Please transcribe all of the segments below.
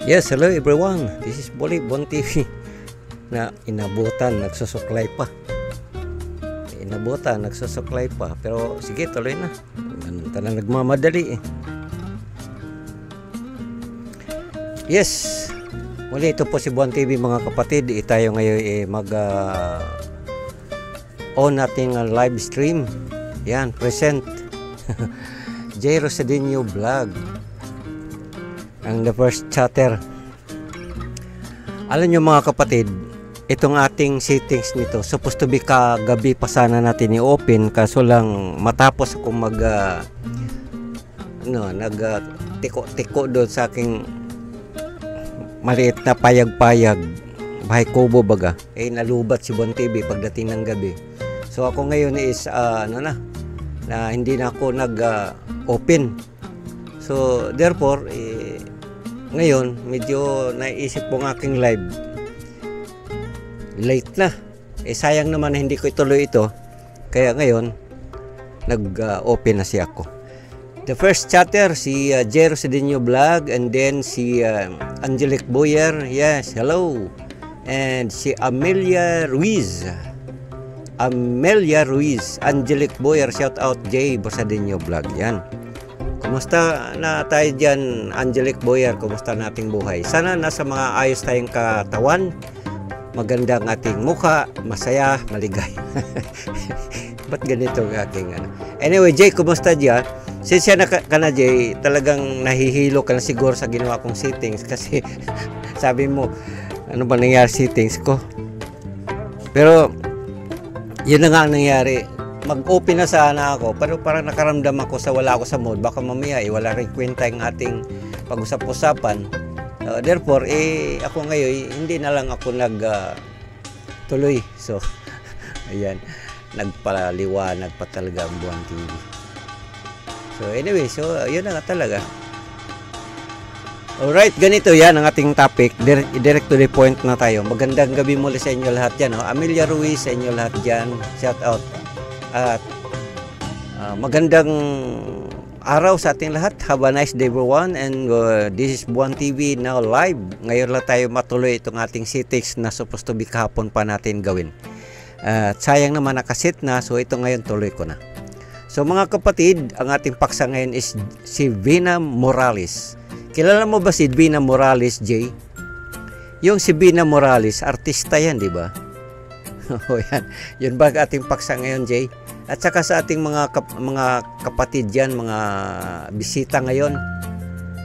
Yes, hello everyone. This is Boli Bon TV na inabutan, nagsusuklay pa. Inabutan, nagsusuklay pa. Pero sige, tuloy na. Ganun talagang nagmamadali eh. Yes, muli ito po si Bon TV mga kapatid. Tayo ngayon on nating live stream. Yan, present. J. Rosadinho Vlog. Ang the first chatter. Alam nyo mga kapatid, itong ating settings nito, supposed to be kagabi pa sana natin i-open, kaso lang matapos akong tiko-tiko doon sa aking maliit na payag-payag, bahay kubo baga, nalubat si Bon TV pagdating ng gabi. So ako ngayon is na hindi na ako nag-open. So therefore ngayon medyo naisip ko ng aking live late na, sayang naman na hindi ko ituloy ito, kaya ngayon nag-open na siya ako. The first chatter si J. Rosadinho Vlog, and then si Angelic Boyer, yes, hello, and si Amelia Ruiz, Angelic Boyer, shout out J. Rosadinho Vlog. Yan, kumusta na tayo dyan, Angelic Boyer? Kumusta nating buhay? Sana nasa mga ayos tayong katawan, magandang ating mukha, masaya, maligay. Ba't ganito ang aking Anyway, Jay, kumusta dyan? Sinsya na ka na, Jay, talagang nahihilo ka na siguro sa ginawa kong settings kasi sabi mo, ano ba nangyari settings ko? Pero yun na nga ang nangyari. Mag-open na sana ako, pero parang nakaramdam ako sa wala ako sa mode. Baka mamaya wala rin kwenta yung ating pag-usap-usapan. Therefore, ako ngayon, hindi na lang ako tuloy. So, ayan, nagpaliwanag pa talaga ang Buwan TV. So, anyway, yun na nga talaga. Alright, ganito yan ang ating topic. Direct to the point na tayo. Magandang gabi muli sa inyo lahat dyan. Amelia Ruiz, sa inyo lahat dyan. Shout out. At magandang araw sa ating lahat. Have a nice day everyone. And this is Buwan TV now live. Ngayon lang tayo matuloy itong ating settings na supposed to be kahapon pa natin gawin. Sayang naman nakasit na, so ito ngayon tuloy ko na. So mga kapatid, ang ating paksa ngayon is si Vina Morales. Kilala mo ba si Vina Morales, Jay? Yung si Vina Morales, artista yan, di ba? O yan, yun ba ating paksa ngayon, Jay? At saka sa ating mga kapatid dyan, mga bisita ngayon.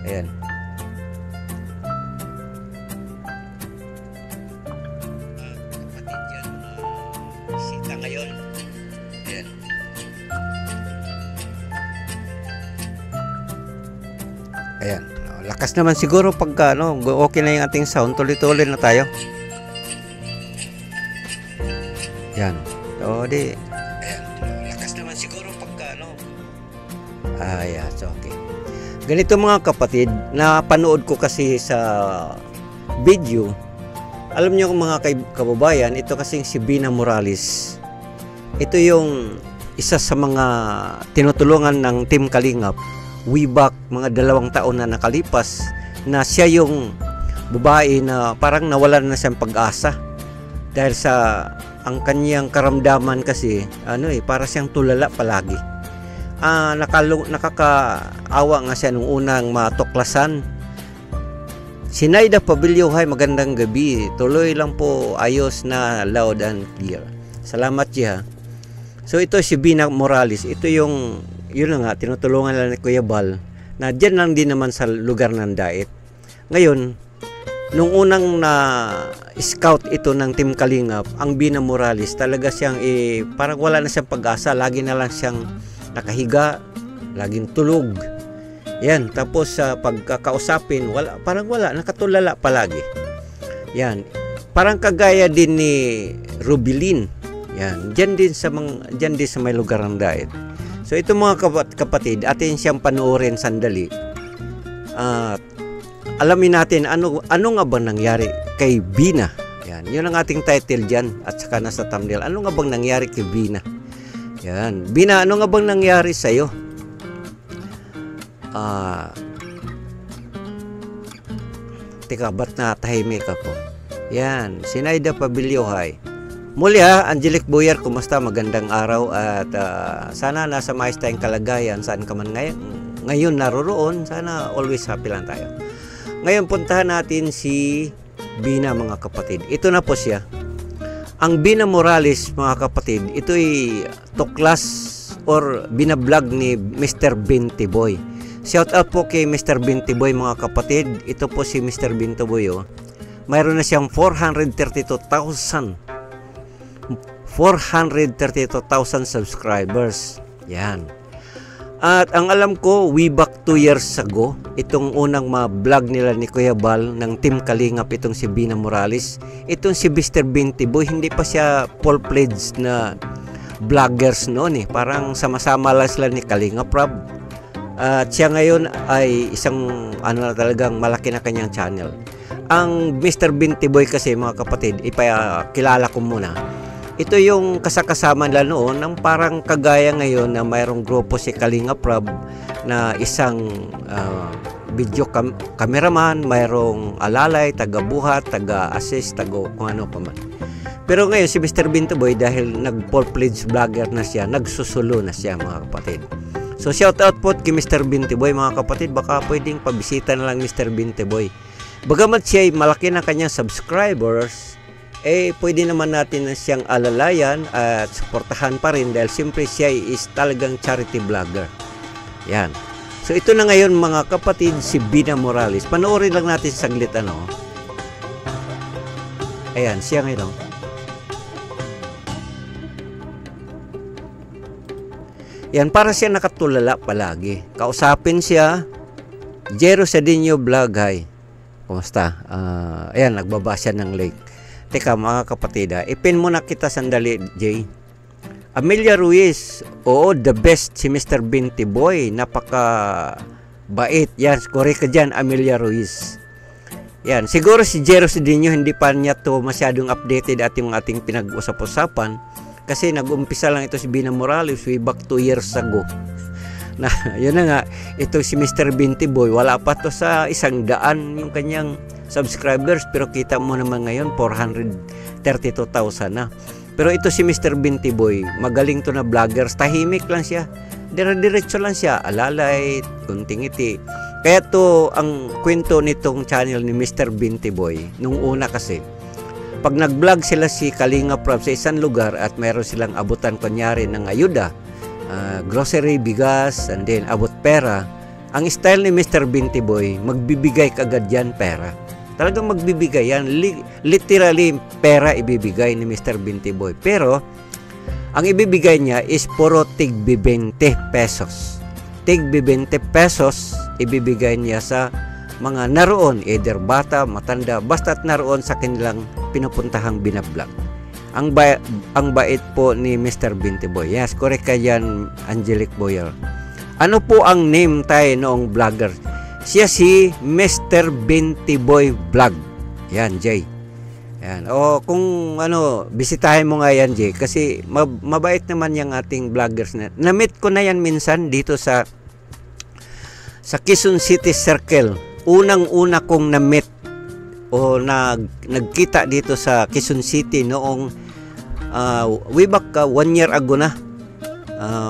Ayan. Kapatid dyan, mga bisita ngayon. Ayan. Ayan. Lakas naman siguro pagka okay na yung ating sound, tuloy-tuloy na tayo. Yan. O di. Ayan. Lakas naman siguro pagka yes, okay. Ganito mga kapatid, napanood ko kasi sa video. Alam niyo mga kababayan, ito kasing si Vina Morales. Ito yung isa sa mga tinutulungan ng Team Kalingap way back mga 2 taon na nakalipas, na siya yung babae na parang nawalan na siyang pag-asa dahil sa ang kanyang karamdaman kasi para siyang tulala palagi. Nakakaawa nga siya nung unang matuklasan. Sinayda Pabilio, hi, magandang gabi. Tuloy lang po, ayos na, loud and clear. Salamat siya. So ito si Vina Morales, ito yung yun na nga, tinutulungan lang ni Kuya Bal na dyan lang din naman sa lugar ng Daet. Ngayon, nung unang na-scout ito ng Team Kalingap, ang Vina Morales, talaga siyang parang wala na siyang pag-asa. Lagi na lang siyang nakahiga, laging tulog. Yan, tapos sa pagkakausapin, parang wala, nakatulala palagi. Yan, parang kagaya din ni Rubilin. Yan, dyan din sa may lugar ng Daet. So ito mga kapatid, atin siyang panoorin sandali. Alamin natin ano nga ba nangyari kay Vina. Yan, yun ang ating title dyan at saka nasa thumbnail. Ano nga bang nangyari kay Vina? Yan, Vina, ano nga bang nangyari sa'yo? Teka, ba't natahimik ako? Yan, Sinaida Pabilyohay. Muli Angelic Boyer, kumusta? Magandang araw at sana nasa maayos tayong kalagayan saan ka man ngayon naroroon. Sana always happy lang tayo. Ngayon puntahan natin si Bina, mga kapatid. Ito na po siya. Ang Bina Morales, mga kapatid, ito ay tuklas or binablog ni Mr. Binti Boy. Shout out po kay Mr. Binti Boy, mga kapatid. Ito po si Mr. Binti Boy. Mayroon na siyang 432,000 subscribers. Yan. At ang alam ko, way back 2 years ago, itong unang vlog nila ni Kuya Bal ng Team Kalingap, itong si Bina Morales. Itong si Mr. Binti Boy, hindi pa siya full-fledged na vloggers noon Parang sama-sama lang sila ni Kalingap Rob. At siya ngayon ay isang talagang malaki na kanyang channel. Ang Mr. Binti Boy kasi, mga kapatid, ipakilala ko muna. Ito yung kasakasama nila noon ng parang kagaya ngayon na mayroong grupo si Kalingap Rob na isang video cameraman, mayroong alalay, taga-buhat, taga-assist, kung ano pa man. Pero ngayon si Mr. Binti Boy, dahil nag-full-fledged vlogger na siya, nagsusulo na siya, mga kapatid. So shout out po kay Mr. Binti Boy, mga kapatid. Baka pwedeng pabisita na lang Mr. Binti Boy. Bagamat siya ay malaki na kanyang subscribers, pwede naman natin na siyang alalayan at suportahan pa rin dahil siyempre siya is talagang charity vlogger. Yan. So ito na ngayon, mga kapatid, si Bina Morales. Panoorin lang natin saglit Ayan, siya ngayon. Yan, para siya nakatulala palagi. Kausapin siya. Jero Sadinyo Vlog, hi. Kumusta? Ayan, nagbaba siya ng link. Teka, mga kapatid, ipin muna kita sandali, Jay. Amelia Ruiz, oo, the best si Mr. Binti Boy. Napaka bait. Yan, correct ka dyan, Amelia Ruiz. Yan, siguro si Jero Sadinyo, hindi pa niya to masyadong updated at yung ating pinag-usap-usapan. Kasi nag-umpisa lang ito si Bina Morales way back 2 years ago. Na yun na nga, ito si Mr. Binti Boy, wala pa to sa 100 yung kanyang subscribers, pero kita mo naman ngayon 432,000 na. Pero ito si Mr. Binti Boy, magaling to na vloggers, tahimik lang siya, dire-diretso lang siya, alalay, kunting ngiti. Kaya to ang kwento nitong channel ni Mr. Binti Boy nung una kasi, pag nag-vlog sila si Kalingap Rob sa isang lugar at meron silang abutan kunyari ng ayuda, grocery, bigas, and then abot pera, ang style ni Mr. Binti Boy, magbibigay kagad yan pera. Talagang magbibigay yan, literally pera ibibigay ni Mr. Binti Boy. Pero ang ibibigay niya is puro tigbi 20 pesos. Tigbi 20 pesos ibibigay niya sa mga naroon, either bata, matanda, basta't naroon sa kanilang pinupuntahang binablog. Ang bait po ni Mr. Binti Boy. Yes, correct ka yan, Angelic Boyer. Ano po ang name tayo noong vlogger? Siya si Mr. Binti Boy Vlog. Yan, Jay. Yan. O kung bisitahin mo nga yan, Jay, kasi mabait naman yung ating vloggers na. Na-meet ko na yan minsan dito sa Quezon City Circle. Unang-una kong na-meet o nagkita dito sa Quezon City noong way back 1 year ago na.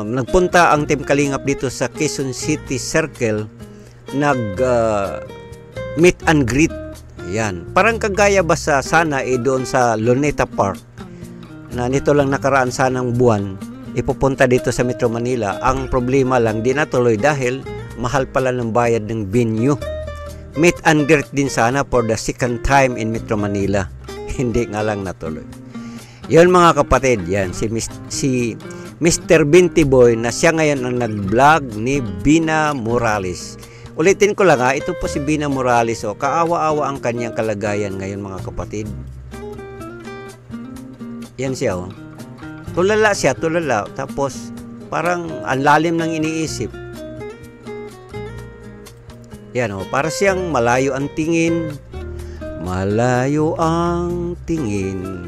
Nagpunta ang Team Kalingap dito sa Quezon City Circle, meet and greet. Yan. Parang kagaya ba sa sana doon sa Luneta Park na nito lang nakaraan sanang buwan ipupunta dito sa Metro Manila. Ang problema lang, di natuloy dahil mahal pala ng bayad ng venue. Meet and greet din sana for the second time in Metro Manila. Hindi nga lang natuloy. Yun, mga kapatid, yan si Mr. Binti Boy na siya ngayon ang nag-vlog ni Bina Morales. Ulitin ko lang ito po si Bina Morales. Kaawa-awa ang kanyang kalagayan ngayon, mga kapatid. Yan siya. Tulala siya, tulala. Tapos parang ang lalim ng iniisip. Yan para siyang malayo ang tingin. Malayo ang tingin.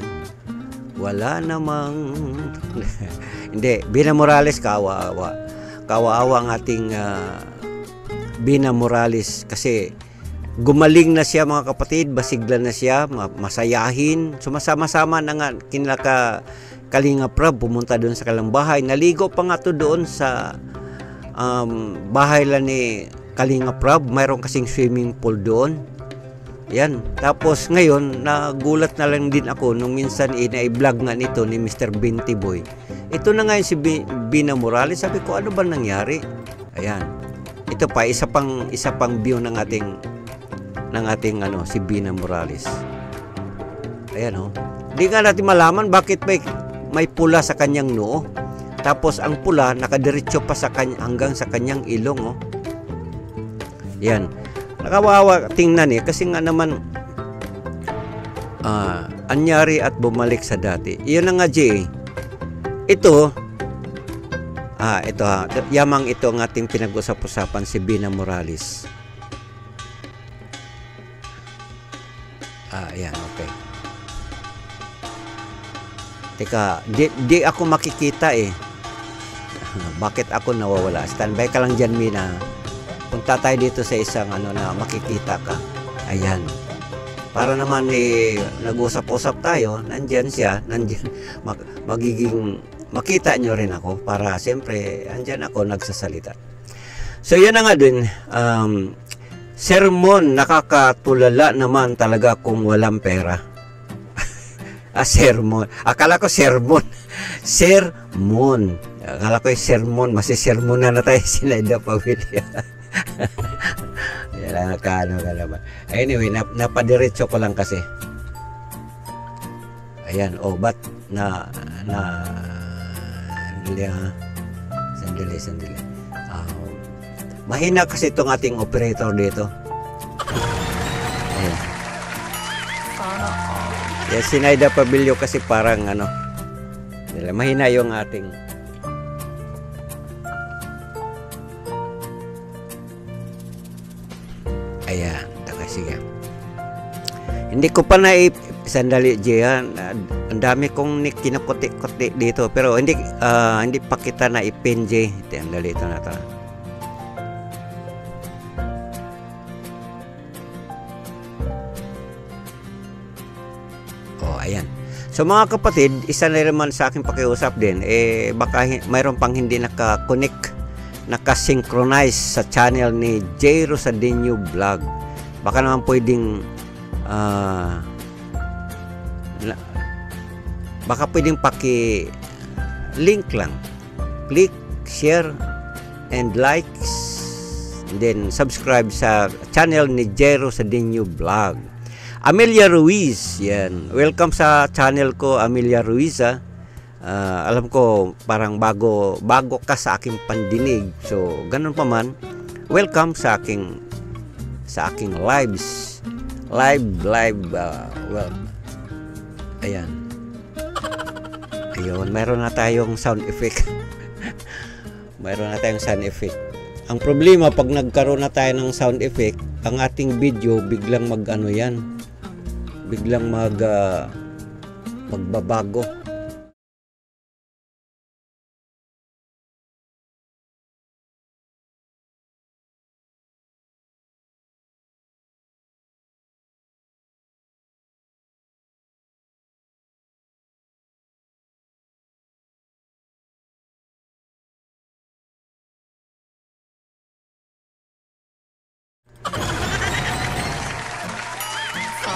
Wala namang hindi, Bina Morales, kaawa-awa ang ating Bina Morales kasi gumaling na siya mga kapatid, basigla na siya, masayahin. Sumasama-sama na nga kinaka Kalinga Prab, pumunta doon sa kalang bahay. Naligo pa nga to doon sa bahay lang ni Kalinga Prab. Mayroon kasing swimming pool doon. Yan. Tapos ngayon, nagulat na lang din ako nung minsan na-vlog nga nito ni Mr. Binti Boy. Ito na ngayon si Bina Morales. Sabi ko, ano ba nangyari? Ayan. Ito pa, isa pang view ng ating si Bina Morales. Ayan oh. Di nga natin malaman bakit may pula sa kanyang noo. Tapos ang pula nakadiretso pa hanggang sa kanyang ilong oh. Yan. Nakawawa tingnan kasi nga naman anyari at bumalik sa dati. Iyon na nga Jay. Ito yamang ito ang ating pinag-usap-usapan si Bina Morales. Ayan, okay. Teka, di ako makikita Bakit ako nawawala? Standby ka lang dyan, Mina. Punta tayo dito sa isang na makikita ka. Ayan. Para naman nag-usap-usap tayo, nandyan siya, magiging makita nyo rin ako para siyempre andyan ako nagsasalita. So yan na nga din, sermon, nakakatulala naman talaga kung walang pera. Sermon. Akala ko sermon. Sermon. Akala ko sermon. Masisermon na tayo Sinaida Pavilla. Yan lang ka naman. Anyway, napadiretso ko lang kasi. Ayan. Ba't sandali. Mahina kasi itong ating operator dito. Ayan. Yes, Sinaida Pavilla kasi parang mahina yung ating ayan, sige. Hindi ko pa sandali Jian, ang dami kong kinukuti-kuti dito pero hindi pa kita na ipin J. Sandali ito na ito. Ayan. So mga kapatid, isa na naman sa aking pakiusap din, baka mayroon pang hindi naka-connect, naka-synchronize sa channel ni J. Rosadinho Vlog. Baka naman pwedeng paki-link lang. Click, share, and likes. And then subscribe sa channel ni J. Rosadinho Vlog. Amelia Ruiz, yan. Welcome sa channel ko, Amelia Ruiz. Alam ko parang bago ka sa aking pandinig. So, ganun pa man. Welcome sa aking lives. Live. Ayan. Ayun, mayroon na tayong sound effect. Ang problema pag nagkaroon na tayo ng sound effect, ang ating video biglang magbabago.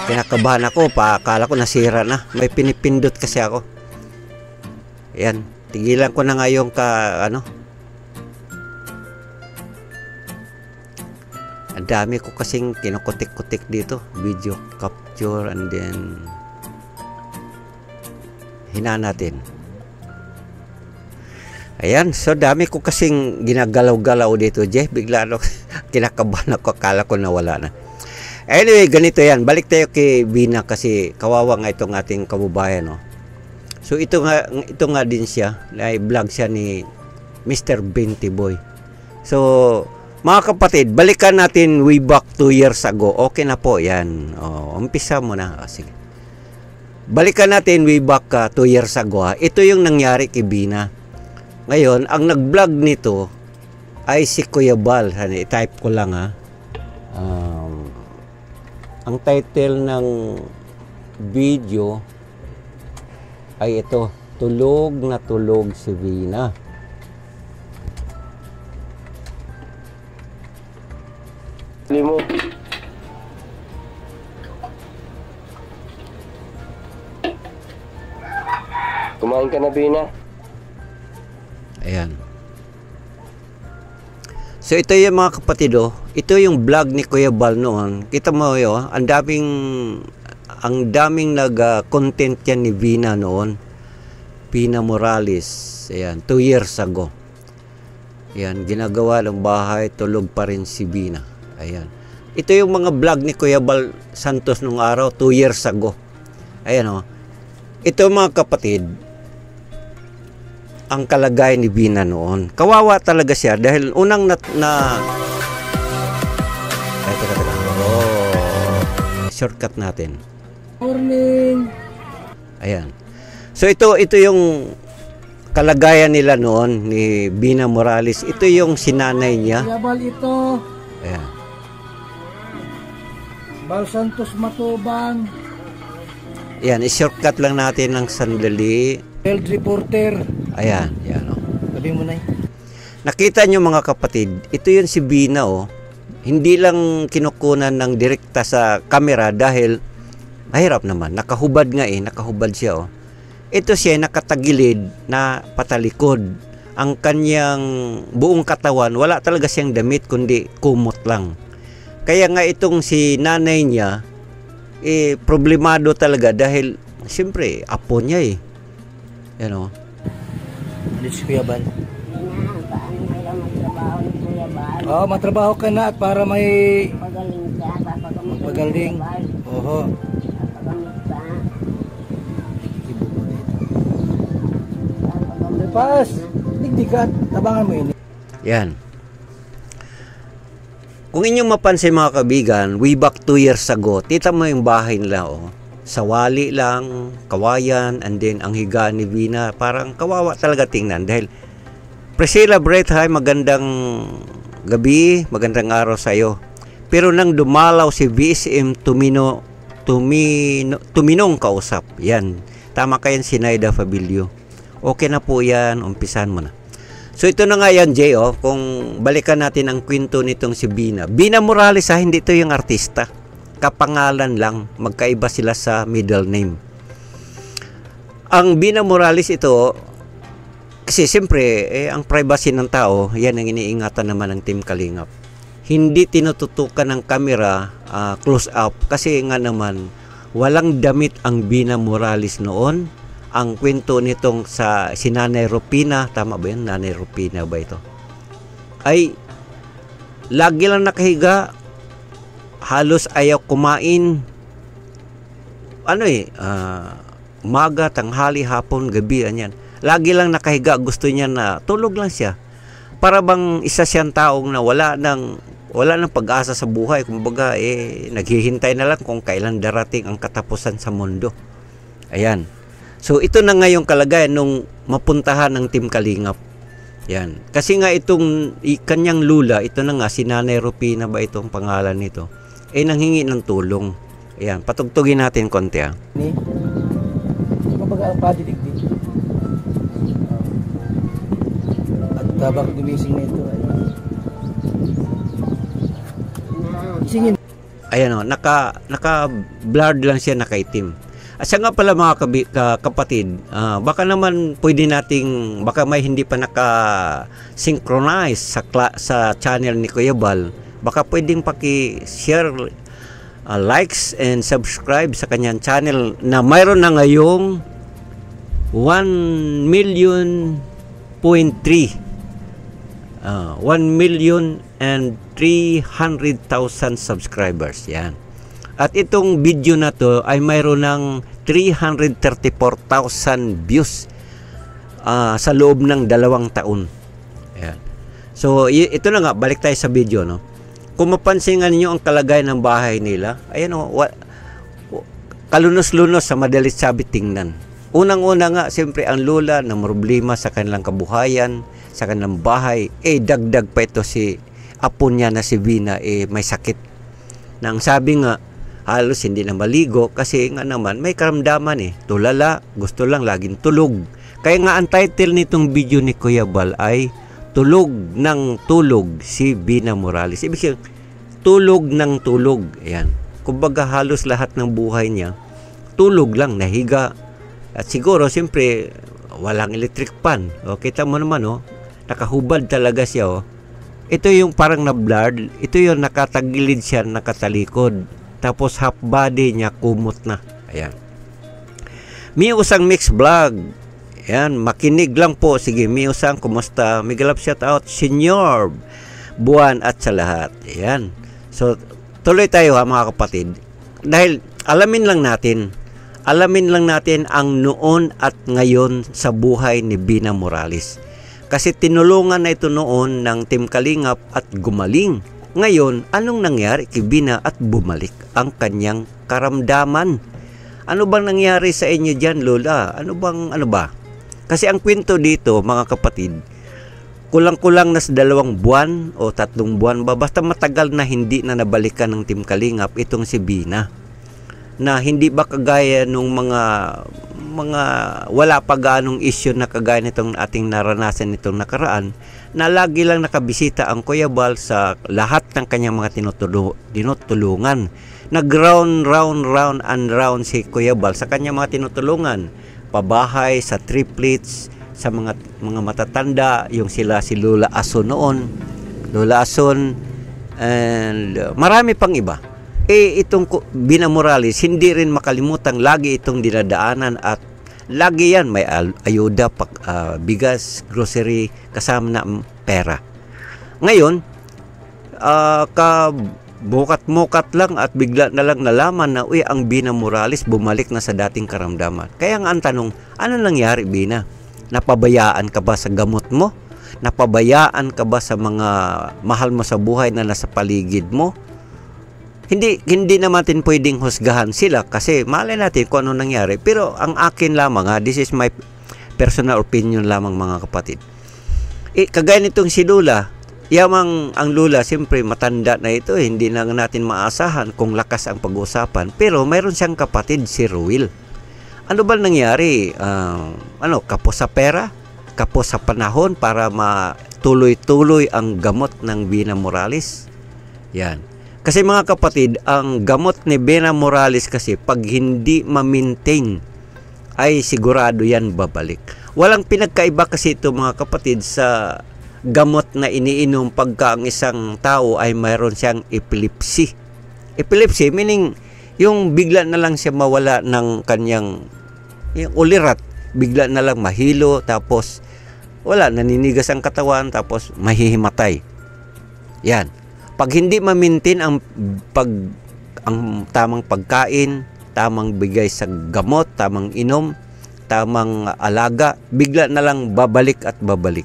Kinakabahan ako, akala ko nasira na. May pinipindot kasi ako. Ayan, tigilan ko na nga yung ang dami ko kasing kinukutik-kutik dito. Video capture and then hina natin. Ayan, so dami ko kasing ginagalaw-galaw dito, Jeff. Bigla kinakabahan ako, akala ko nawala na. Anyway, ganito yan. Balik tayo kay Bina kasi kawawa nga itong ating kababayan. So ito nga din siya. Na-vlog siya ni Mr. Binti Boy. So, mga kapatid, balikan natin way back 2 years ago. Okay na po, yan. Umpisa mo na. Sige. Balikan natin way back 2 years ago. Ito yung nangyari kay Bina. Ngayon, ang nag-vlog nito ay si Kuya Bal. I-type ko lang Ang title ng video ay ito, Tulog na Tulog si Vina. Limo. Kumain ka na, Bina? Ayan. So ito yung mga kapatid, ito yung vlog ni Kuya Bal noon. Kita mo yun, ang daming nag-content yan ni Vina noon. Vina Morales. Ayan, 2 years ago. Ayan, ginagawa ng bahay, tulog pa rin si Vina. Ayan. Ito yung mga vlog ni Kuya Bal Santos nung araw, 2 years ago. Ayan Ito mga kapatid, ang kalagayan ni Vina noon. Kawawa talaga siya dahil unang Ay, teka. Shortcut natin. Morning. Ayan. So ito yung kalagayan nila noon ni Vina Morales. Ito yung sinanay niya. Bal ito. Ayan. Bal Santos Matubang. Ayan, i-shortcut lang natin ng sandali. Field reporter. Ayan, yan Sabi mo na Nakita nyo mga kapatid, ito yun si Vina Hindi lang kinukunan ng direkta sa kamera dahil mahirap naman. Nakahubad nga nakahubad siya Ito siya nakatagilid na patalikod. Ang kanyang buong katawan, wala talaga siyang damit kundi kumot lang. Kaya nga itong si nanay niya, problemado talaga dahil siyempre apo niya Yan Alis Kuya Bal. Oo, matrabaho ka na at para may magaling. Oho. Pas, digdigat, tabangan mo yun. Yan. Kung inyong mapansin mga kabigan, way back 2 years ago, tita mo yung bahay nila sawali lang, kawayan, and then ang higa ni Vina, parang kawawa talaga tingnan dahil Priscilla Brett, hi, magandang gabi, magandang araw sa iyo. Pero nang dumalaw si VSM Tuminong kausap, yan, tama kayan si Naida Fabilio. Okay na po yan, umpisan mo na. So ito na nga yan, Jay, kung balikan natin ang kwento nitong si Vina. Vina Morales, hindi ito yung artista. Kapangalan lang, magkaiba sila sa middle name. Ang Vina Morales ito, kasi siyempre, ang privacy ng tao, yan ang iniingatan naman ng Team Kalingap. Hindi tinututukan ng camera, close up, kasi nga naman, walang damit ang Vina Morales noon. Ang kwento nitong sa si Nanay Rupina, tama ba yun? Nanay Rupina ba ito? Ay, lagi lang nakahiga, halos ayaw kumain. Umaga, tanghali, hapon, gabi, anyan. Lagi lang nakahiga, gusto niya na tulog lang siya. Para bang isa siyang taong na wala ng pag-asa sa buhay. Kumbaga, naghihintay na lang kung kailan darating ang katapusan sa mundo. Ayan. So, ito na nga yung kalagayan nung mapuntahan ng Team Kalingap. Yan. Kasi nga itong kanyang lula, ito na nga, si Nanay Rupina ba itong pangalan nito? Nanghingi ng tulong. Ayan, patugtugin natin konti Ni? Kumbaga ang padidigdig. At tabang gumising na ito ay singin. Ayan naka-blurred lang siya, nakaitim. At siya nga pala mga kapatid, baka naman pwede nating, baka may hindi pa naka-synchronize sa channel ni Kuya Bal, baka pwedeng paki-share, likes and subscribe sa kanyang channel na mayroon na ngayong 1 million 1,300,000 subscribers. Yan. At itong video na to ay mayroon ng 334,000 views sa loob ng 2 taon. Ayan. So, ito na nga, balik tayo sa video, no? Kung mapansin nga ninyo ang kalagayan ng bahay nila, ayan kalunos-lunos sa madalit sabi tingnan. Unang-una nga, siyempre ang lola na problema sa kanilang kabuhayan, sa kanilang bahay, dagdag pa ito si apo niya na si Vina, may sakit. Nang sabi nga, halos hindi na maligo kasi nga naman may karamdaman tulala, gusto lang laging tulog. Kaya nga ang title nitong video ni Kuya Bal ay Tulog ng Tulog si Bina Morales. Ibig sabihin, tulog ng tulog. Ayan. Kumbaga halos lahat ng buhay niya, tulog lang, nahiga. At siguro, siyempre, walang electric fan. O, kita mo naman, nakahubad talaga siya. Ito yung parang na-blurred. Ito yung nakatagilid siya, nakatalikod. Tapos half body niya, kumot na. Ayan. Miusang Mix Vlog. Ayan, makinig lang po. Sige, Miusang, kumusta? Migalap shout out, Senyor Buwan at sa lahat. Ayan. So, tuloy tayo mga kapatid. Dahil alamin lang natin ang noon at ngayon sa buhay ni Bina Morales. Kasi tinulungan na ito noon ng Team Kalingap at gumaling. Ngayon, anong nangyari kay Bina at bumalik ang kanyang karamdaman? Ano bang nangyari sa inyo dyan, Lola? Ano ba? Kasi ang kwento dito, mga kapatid, kulang-kulang na sa 2 buwan o 3 buwan ba, basta matagal na hindi na nabalikan ng Team Kalingap itong si Bina. Na hindi ba kagaya nung mga wala pa ganong issue na kagaya nitong ating naranasan nitong nakaraan, na lagi lang nakabisita ang Kuya Bal sa lahat ng kanyang mga tinutulungan. Nag-round and round si Kuya Bal sa kanyang mga tinutulungan. Pabahay, sa triplets, sa mga matatanda, yung si Lola Ason noon, Lola Ason, and marami pang iba. Itong Bina Morales, hindi rin makalimutang lagi itong dinadaanan at lagi yan may ayuda, bigas, grocery, kasama na pera. Ngayon, bukat-mukat lang at bigla na lang nalaman na ang Bina Morales bumalik na sa dating karamdaman. Kaya nga ang tanong, ano nangyari, Bina? Napabayaan ka ba sa gamot mo? Napabayaan ka ba sa mga mahal mo sa buhay na nasa paligid mo? Hindi naman natin pwedeng husgahan sila kasi malay natin kung ano nangyari. Pero ang akin lamang, this is my personal opinion lamang, mga kapatid. Kagaya nitong si Lola, ang Lola, siyempre matanda na ito, hindi na natin maasahan kung lakas ang pag-uusapan. Pero mayroon siyang kapatid, si Ruel. Ano ba nangyari? Kapos sa pera? Kapos sa panahon para matuloy-tuloy ang gamot ng Bina Morales? Yan. Kasi mga kapatid, ang gamot ni Bina Morales kasi pag hindi ma-maintain ay sigurado yan babalik. Walang pinagkaiba kasi ito, mga kapatid, sa gamot na iniinom pagka ang isang tao ay mayroon siyang epilepsy. Epilepsy meaning yung bigla na lang siya mawala ng kanyang ulirat, bigla na lang mahilo, tapos wala, naninigas ang katawan, tapos mahihimatay. Yan. Pag hindi ma-maintain ang tamang pagkain, tamang bigay sa gamot, tamang inom, tamang alaga, bigla na lang babalik at babalik.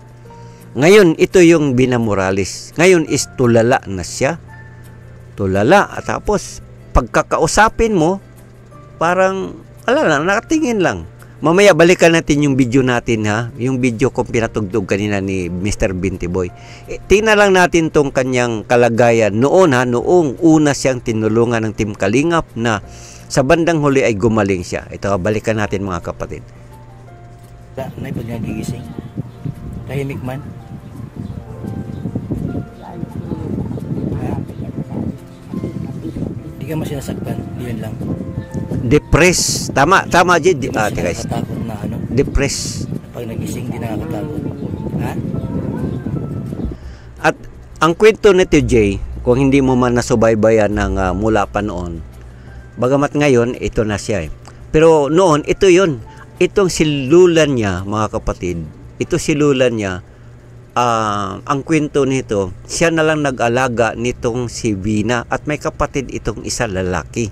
Ngayon, ito yung Bina Morales. Ngayon is tulala na siya. Tulala. At tapos, pagkakausapin mo, parang, nakatingin lang. Mamaya balikan natin yung video natin, yung video kong pinatugtog kanina ni Mr. Binti Boy. Tingnan lang natin tong kanyang kalagayan noon, noong una siyang tinulungan ng Team Kalingap na sa bandang huli ay gumaling siya. Ito, balikan natin, mga kapatid. Nay, pag nagigising, tahimik man. Hindi ka masinasaktan, yun lang. Depress. Tama, Jid. Guys. Nakatakot na Depress. Pag nagising, hindi nakakatakot. Ha? At ang kwento nito, Jay, kung hindi mo man nasubaybayan ng mula pa noon, bagamat ngayon, ito na siya. Pero noon, ito yun. Itong silulan niya, mga kapatid, ito silulan niya, ang kwento nito, siya na lang nag-alaga nitong si Bina at may kapatid itong isa lalaki.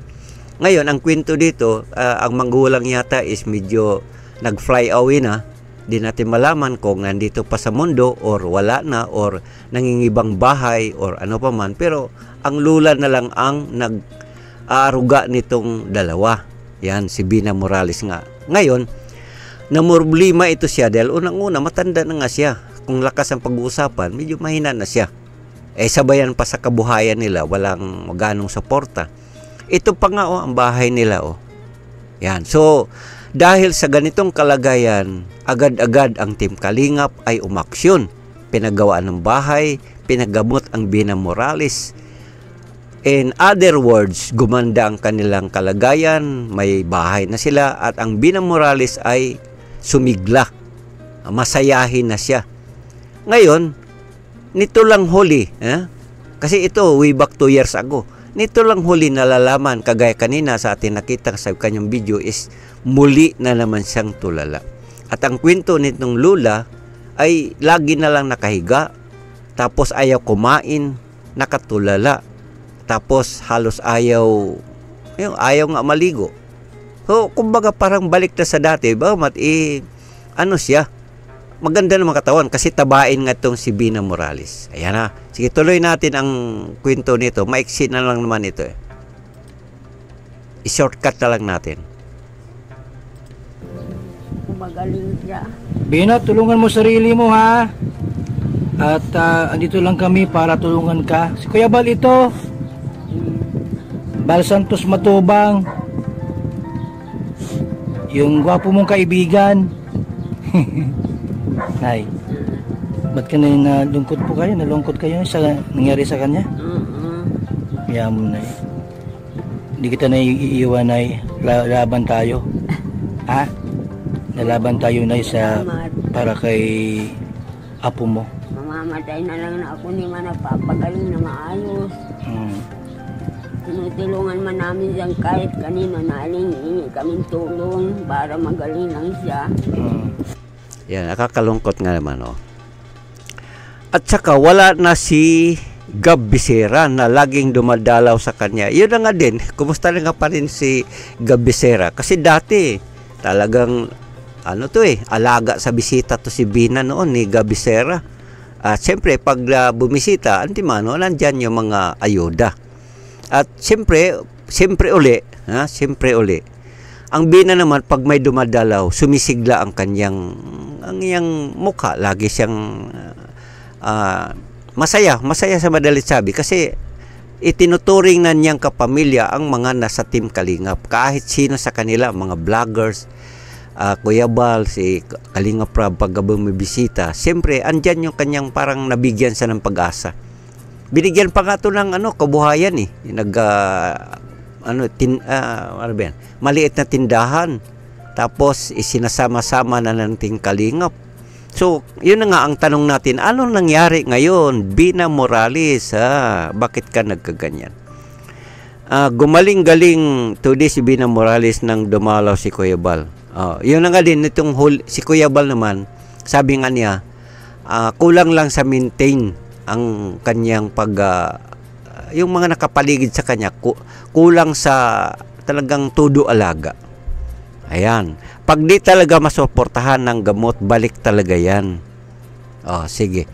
Ngayon, ang kwento dito, ang manggulang yata is medyo nag-fly away na. Di natin malaman kung nandito pa sa mundo or wala na or nangingibang bahay or ano pa man. Pero ang lula na lang ang nag-aaruga nitong dalawa. Yan, si Bina Morales nga. Ngayon, namorblima ito siya dahil unang-una matanda na nga siya. Kung lakas ang pag-uusapan, medyo mahina na siya. Sabayan pa sa kabuhayan nila, walang ganong suporta. Ito pa nga ang bahay nila Yan. So, dahil sa ganitong kalagayan, agad-agad ang Team Kalingap ay umaksyon. Pinagawa ng bahay, pinagamot ang Bina Morales. In other words, gumanda ang kanilang kalagayan, may bahay na sila at ang Bina Morales ay sumigla. Masayahin na siya. Ngayon, nito lang huli, kasi ito way back 2 years ago. Nito lang huli nalalaman, kagaya kanina sa atin nakita sa kanyang video is muli na naman siyang tulala. At ang kwento nitong lula ay lagi na lang nakahiga, tapos ayaw kumain, nakatulala, tapos halos ayaw nga maligo. So, kumbaga parang balik na sa dati, siya, maganda naman katawan kasi tabain nga itong si Bina Morales. Ayan na. Sige, tuloy natin ang kwento nito. Maiksi na lang naman ito I-shortcut na lang natin. Magaling siya. Bina, tulungan mo sarili mo ha. At andito lang kami para tulungan ka. Si Kuya Bal ito. Bal Santos Matubang. Yung gwapo mong kaibigan. Nay, ba't ka na nalungkot po kayo? Nalungkot kayo sa nangyari sa kanya? Kaya mo, Nay. Hindi kita na iiwan, Nay. Laban tayo. Ha? Nalaban tayo, Nay, para kay apo mo. Mamamatay na lang na ako, hindi man nagpapagaling na maayos. Tinutulungan man namin siyang kahit kanino naling kaming tulong para magaling lang siya. Yan, nakakalungkot nga naman At saka wala na si Gab Becerra na laging dumadalaw sa kanya. Yun na nga din, kumusta na nga pa rin si Gab Becerra? Kasi dati, talagang alaga sa bisita to si Bina noon ni Gab Becerra. At siyempre, pag bumisita, nandyan yung mga ayuda. At siyempre uli, ang Bina naman, pag may dumadalaw, sumisigla ang iyang mukha. Lagi siyang masaya sa madalit sabi. Kasi itinuturing na niyang kapamilya ang mga nasa Team Kalingap. Kahit sino sa kanila, mga vloggers, Kuya Bal, si Kalingap Prab, pag bumibisita, siyempre, andyan yung kanyang parang nabigyan siya ng pag-asa. Binigyan pa nga ito ng kabuhayan maliit na tindahan. Tapos isinasama-sama na ng Team Kalingap. So, yun na nga ang tanong natin, anong nangyari ngayon? Bina Morales, bakit ka nagkaganyan? Gumaling-galing today si Bina Morales nang dumalaw si Kuya Bal. Yun na nga din, si Kuya Bal naman, sabi nga niya, kulang lang sa maintain ang kanyang yung mga nakapaligid sa kanya, kulang sa talagang tudo alaga. Ayan. Pag di talaga masuportahan ng gamot, balik talaga yan. Sige.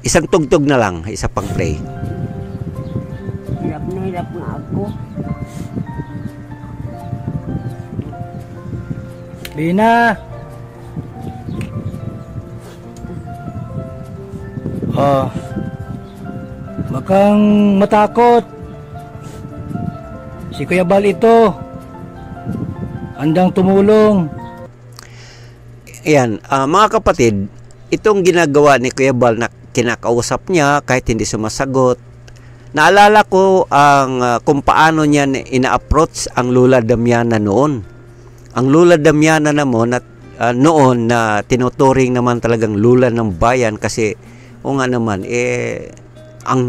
Isang tugtog na lang, isa pang play. Hirap na hirap nga ako. Bina! Makang matakot. Si Kuya Bal ito. Handang tumulong. Ayan, mga kapatid, itong ginagawa ni Kuya Bal na kinakausap niya kahit hindi sumasagot. Naalala ko kung paano niya ina-approach ang Lola Damiana noon. Ang Lola Damiana naman noon na tinuturing naman talagang lula ng bayan kasi ang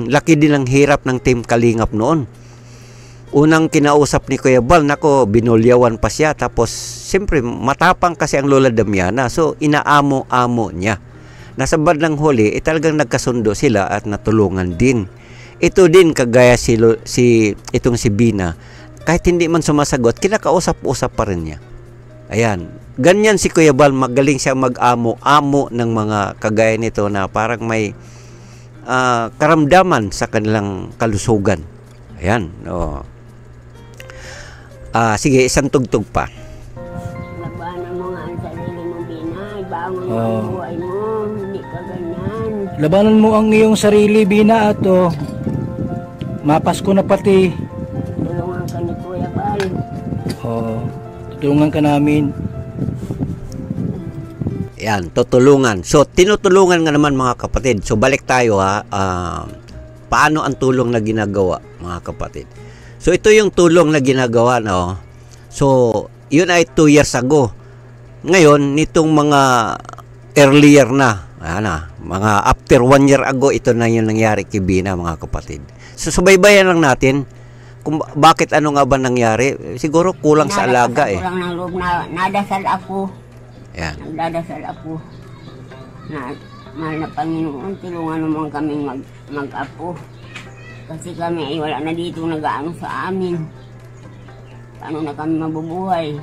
laki din ng hirap ng Team Kalingap noon. Unang kinausap ni Kuya Bal, binulyawan pa siya. Tapos, siyempre, matapang kasi ang Lola Damiana. So, inaamo-amo niya. Nasa bandang huli, talagang nagkasundo sila at natulungan din. Ito din, kagaya itong si Bina, kahit hindi man sumasagot, kinakausap-usap pa rin niya. Ayan. Ganyan si Kuya Bal, magaling siya mag-amo-amo ng mga kagaya nito na parang may karamdaman sa kanilang kalusugan. Ayan. Sige, isang tugtog pa. Labanan mo nga ang sarili mo, Bina. Ibangon mo ang buhay mo. Hindi ka ganyan. Labanan mo ang iyong sarili, Bina, at mapasko na pati. Tulungan Tulungan ka namin. Yan, tutulungan. So, tinutulungan nga naman mga kapatid. So, balik tayo ha. Paano ang tulong na ginagawa mga kapatid? So, ito yung tulong na ginagawa, no? So, yun ay 2 years ago. Ngayon, nitong mga earlier na, mga after 1 year ago, ito na yung nangyari kay Bina mga kapatid. So, subaybayan lang natin kung bakit ano nga ba nangyari. Siguro kulang sa alaga eh. Kulang ng loob na nadasal ako. Yan. Nagdadasal ako na mahal na Panginoon, tulungan naman kaming mag-apo. Kasi kami ay wala na dito nag-aano sa amin. Paano na kami mabubuhay?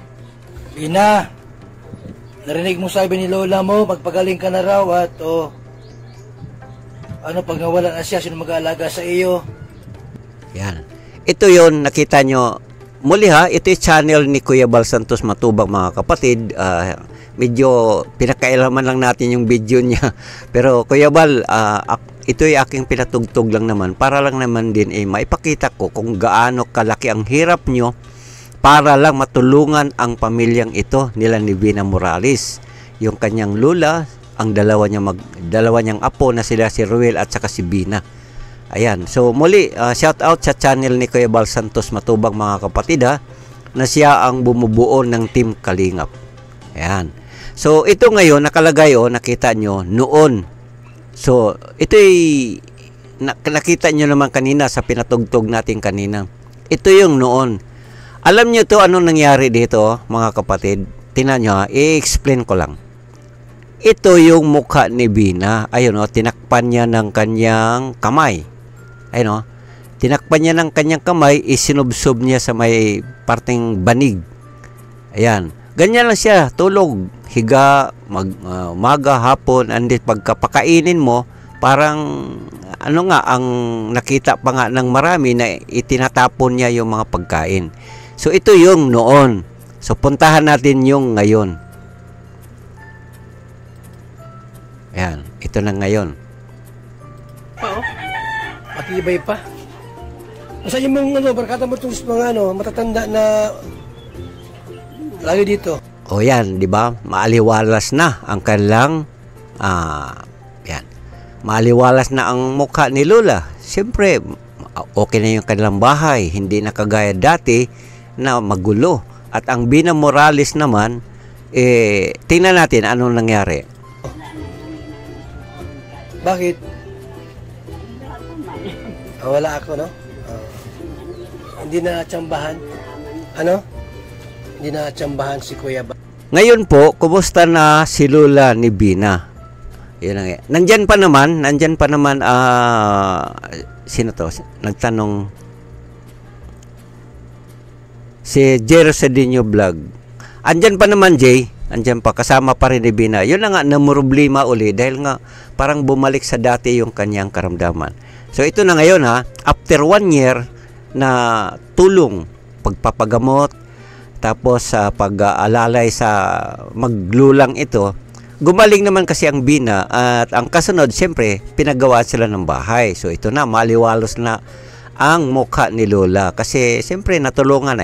Bina, narinig mo sabi ni Lola mo, magpagaling ka na raw at ano pag nawala na siya, sino mag-aalaga sa iyo? Yan. Ito yon nakita nyo. Muli ha, ito yung channel ni Kuya Bal Santos Matubang mga kapatid. Medyo pinakailaman lang natin yung video niya. Pero Kuya Bal, ito yung aking pinatugtog lang naman. Para lang naman din maipakita ko kung gaano kalaki ang hirap nyo para lang matulungan ang pamilyang ito nila ni Bina Morales. Yung kanyang lula, ang dalawa niyang apo na sila si Ruel at saka si Bina. Ayan. So muli, shout out sa channel ni Kuya Bal Santos Matubang mga kapatid ha, na siya ang bumubuo ng Team Kalingap. Ayan. So ito ngayon nakalagay nakita nyo noon. So ito'y nakita nyo naman kanina sa pinatugtog natin kanina. Ito yung noon. Alam nyo to ano nangyari dito mga kapatid? Tingnan nyo i-explain ko lang. Ito yung mukha ni Bina. Ayun tinakpan niya ng kanyang kamay. Ayun tinakpan niya ng kanyang kamay, isinubsob niya sa may parteng banig. Ayan. Ganyan lang siya, tulog, higa, umaga, hapon, and pagkapakainin mo, parang ang nakita pa nga ng marami na itinatapon niya yung mga pagkain. So ito yung noon. So puntahan natin yung ngayon. Ayan, ito na ngayon. Matibay pa. Masa yung mga barkada mo itong mga matatanda na lagi dito. O yan, di ba? Maaliwalas na ang kanilang yan. Maaliwalas na ang mukha ni Lola. Siyempre, okay na yung kanilang bahay. Hindi na kagaya dati na magulo. At ang Bina Morales naman, tingnan natin anong nangyari. Bakit? Wala ako, no? Hindi na tsambahan. Ano? Hindi na tsambahan si Kuya Bal. Ngayon po, kumusta na si Lola ni Bina? Yun ang, nandyan pa naman, sino to? Nagtanong si Jero Sedinho Vlog. Andyan pa naman, Jay. Andyan pa, kasama pa rin ni Bina. Yun na nga, namroblema uli dahil nga parang bumalik sa dati yung kanyang karamdaman. So ito na ngayon ha, after 1 year na tulong, pagpapagamot, tapos sa pag-alalay sa maglulang ito, gumaling naman kasi ang Bina at ang kasunod, siyempre, pinagawa sila ng bahay. So ito na, maliwalos na ang mukha ni Lola kasi siyempre natulungan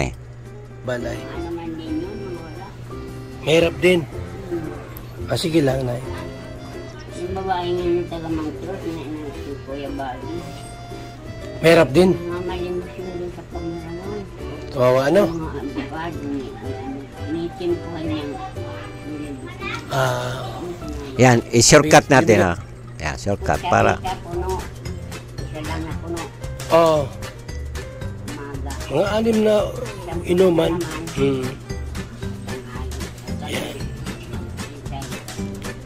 Balay. Mahirap din. Sige lang, Nay. Yung babae nga ng taga-mangkros, si Kuya Bali. Mahirap din. Mamalimos yun din sa pamaraman. Kawawa ano? Mga abad, nitin po kanyang yan, i-shortcut natin ha. Yan, shortcut para. puno. Isa lang na puno. Oo. Umaga. Mga 6 na inuman. Yan.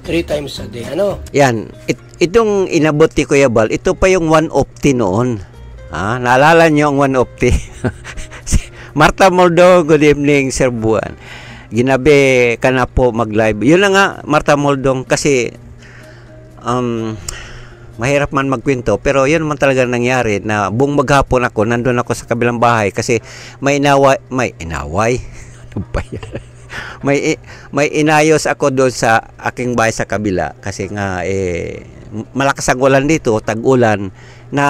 3 times a day. Ano? Yan, itong inabot ni Kuya Bal, ito pa yung 1 of tea noon. Naalala nyo ang 1 of tea? Marta Moldong, good evening, Sir Buwan. Ginabi ka na po mag-live. Yun na nga, Marta Moldong, kasi mahirap man magkwento, pero yun man talaga nangyari na buong maghapon ako, nandun ako sa kabilang bahay kasi may inaway. Ano ba yan? May inayos ako doon sa aking bahay sa kabila kasi nga malakas ang ulan dito, tag-ulan, na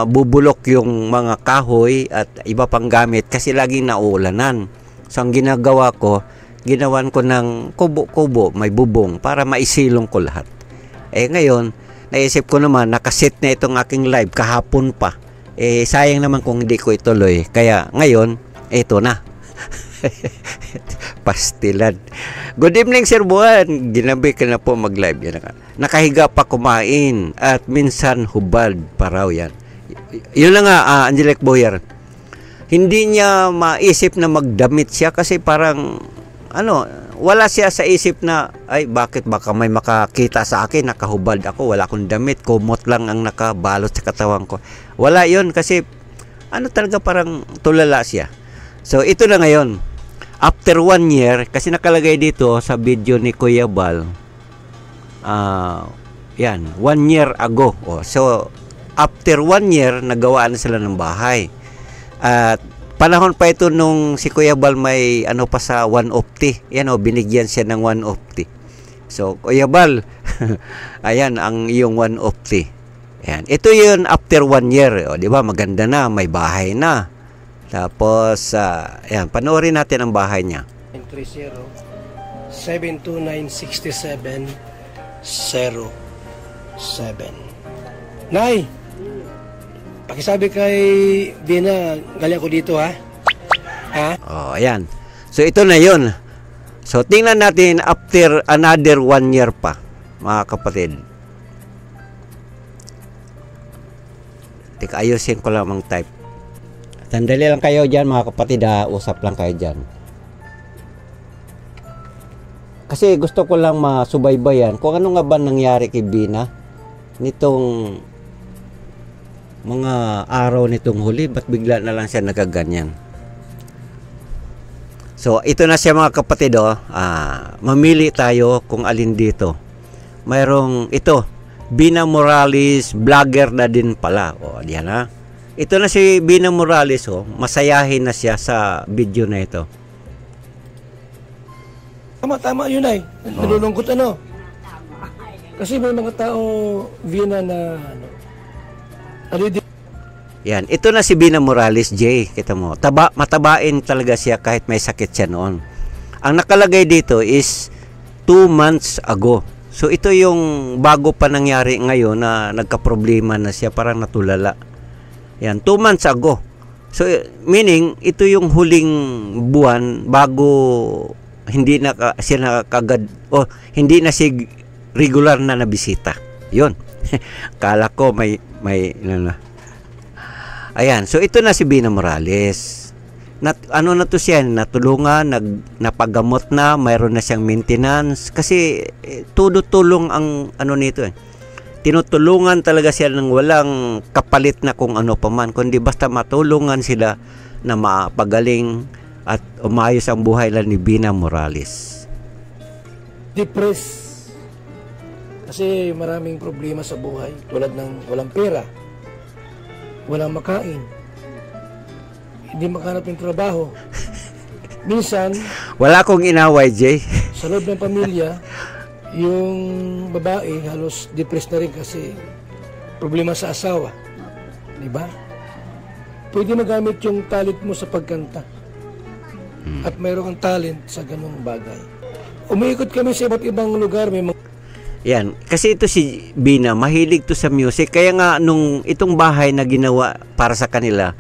bubulok yung mga kahoy at iba pang gamit kasi laging nauulanan. So, ang ginagawa ko, ginawan ko ng kubo-kubo, may bubong, para maisilong ko lahat. Eh, ngayon, naisip ko naman, nakaset na itong aking live kahapon pa. Eh, sayang naman kung hindi ko ituloy. Kaya, ngayon, ito na. Pastilan. Good evening, Sir Buwan. Ginabi ka na po mag-live. Yan na. Nakahiga pa kumain at minsan hubad pa raw yan. Yun lang nga, Angelic Boyer. Hindi niya maisip na magdamit siya kasi parang wala siya sa isip na ay bakit baka may makakita sa akin, nakahubad ako, wala akong damit, kumot lang ang nakabalot sa katawan ko. Wala yun kasi talaga parang tulala siya. So ito na ngayon. After 1 year, kasi nakalagay dito sa video ni Kuya Bal, 1 year ago. So, after 1 year, nagawa na sila ng bahay. At panahon pa ito nung si Kuya Bal may pa sa 150. Binigyan siya ng 150. So, Kuya Bal, ayan ang iyong 150. Ayan. Ito yun after 1 year. Di ba? Maganda na, may bahay na. Tapos, ayan, panoorin natin ang bahay niya. 30-729-6707. Nay, pakisabi kay Bina, gali ako dito ha? Ayan. So, ito na yun. So, tingnan natin after another 1 year pa, mga kapatid. Teka, ayusin ko lang ang type. Sandali lang kayo dyan, mga kapatid, usap lang kayo dyan. Kasi gusto ko lang masubaybayan kung ano nga ba nangyari kay Bina nitong mga araw nitong huli, ba't bigla na lang siya nagaganyan. So, ito na siya, mga kapatid, mamili tayo kung alin dito. Mayroong ito, Bina Morales, vlogger na din pala. Diyan na. Ito na si Bina Morales, masayahin na siya sa video na ito. Tama yun ay. Nalulungkot Kasi may mga tao, Bina na yan, ito na si Bina Morales, Jay. Kita mo, matabain talaga siya kahit may sakit siya noon. Ang nakalagay dito is 2 months ago. So ito yung bago pa nangyari ngayon na nagka-problema na siya, parang natulala. Yan, 2 months ago. So, meaning, ito yung huling buwan bago hindi na siya nakagad, hindi na si regular na nabisita. Yun. Kala ko may Ayan, so ito na si Bina Morales. Na to siya, natulungan, napagamot na, mayroon na siyang maintenance. Kasi, tulong ang nito tinutulungan talaga siya ng walang kapalit na kung ano pa man, kundi basta matulungan sila na mapagaling at umayos ang buhay lang ni Bina Morales. Depressed. Kasi maraming problema sa buhay, tulad ng walang pera, walang makain, hindi makahanap ng trabaho. Minsan, wala akong inaway, Jay. Sa loob ng pamilya, yung babae halos depressed na rin kasi problema sa asawa. Diba? Pwede magamit yung talent mo sa pagkanta. At mayroon kang talent sa ganung bagay. Umiikot kami sa iba't ibang lugar. Yan. Kasi ito si Bina, mahilig to sa music. Kaya nga nung itong bahay na ginawa para sa kanila,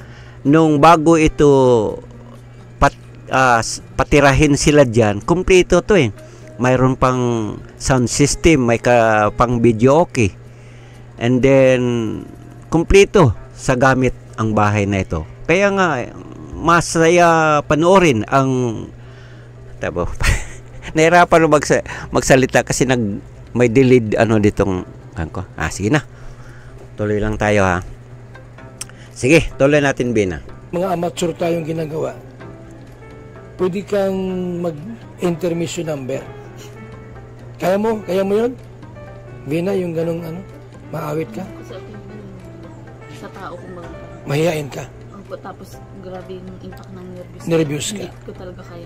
nung bago ito patirahin sila dyan, kumpleto to mayroon pang sound system, may pang video okay. And then, kumpleto sa gamit ang bahay na ito. Kaya nga, masaya panoorin ang nahirapan magsalita kasi may delayed ditong ko. Sige na. Tuloy lang tayo ha. Sige, tuloy natin, Bina. Mga amateur tayong ginagawa. Pwede kang mag-intermission number. Kaya mo yun? Bina, yung ganong maawit ka? Sa tao kung mahihain ka? Tapos grabe yung impact ng nervous. Nervous ka? Hindi ko talaga kaya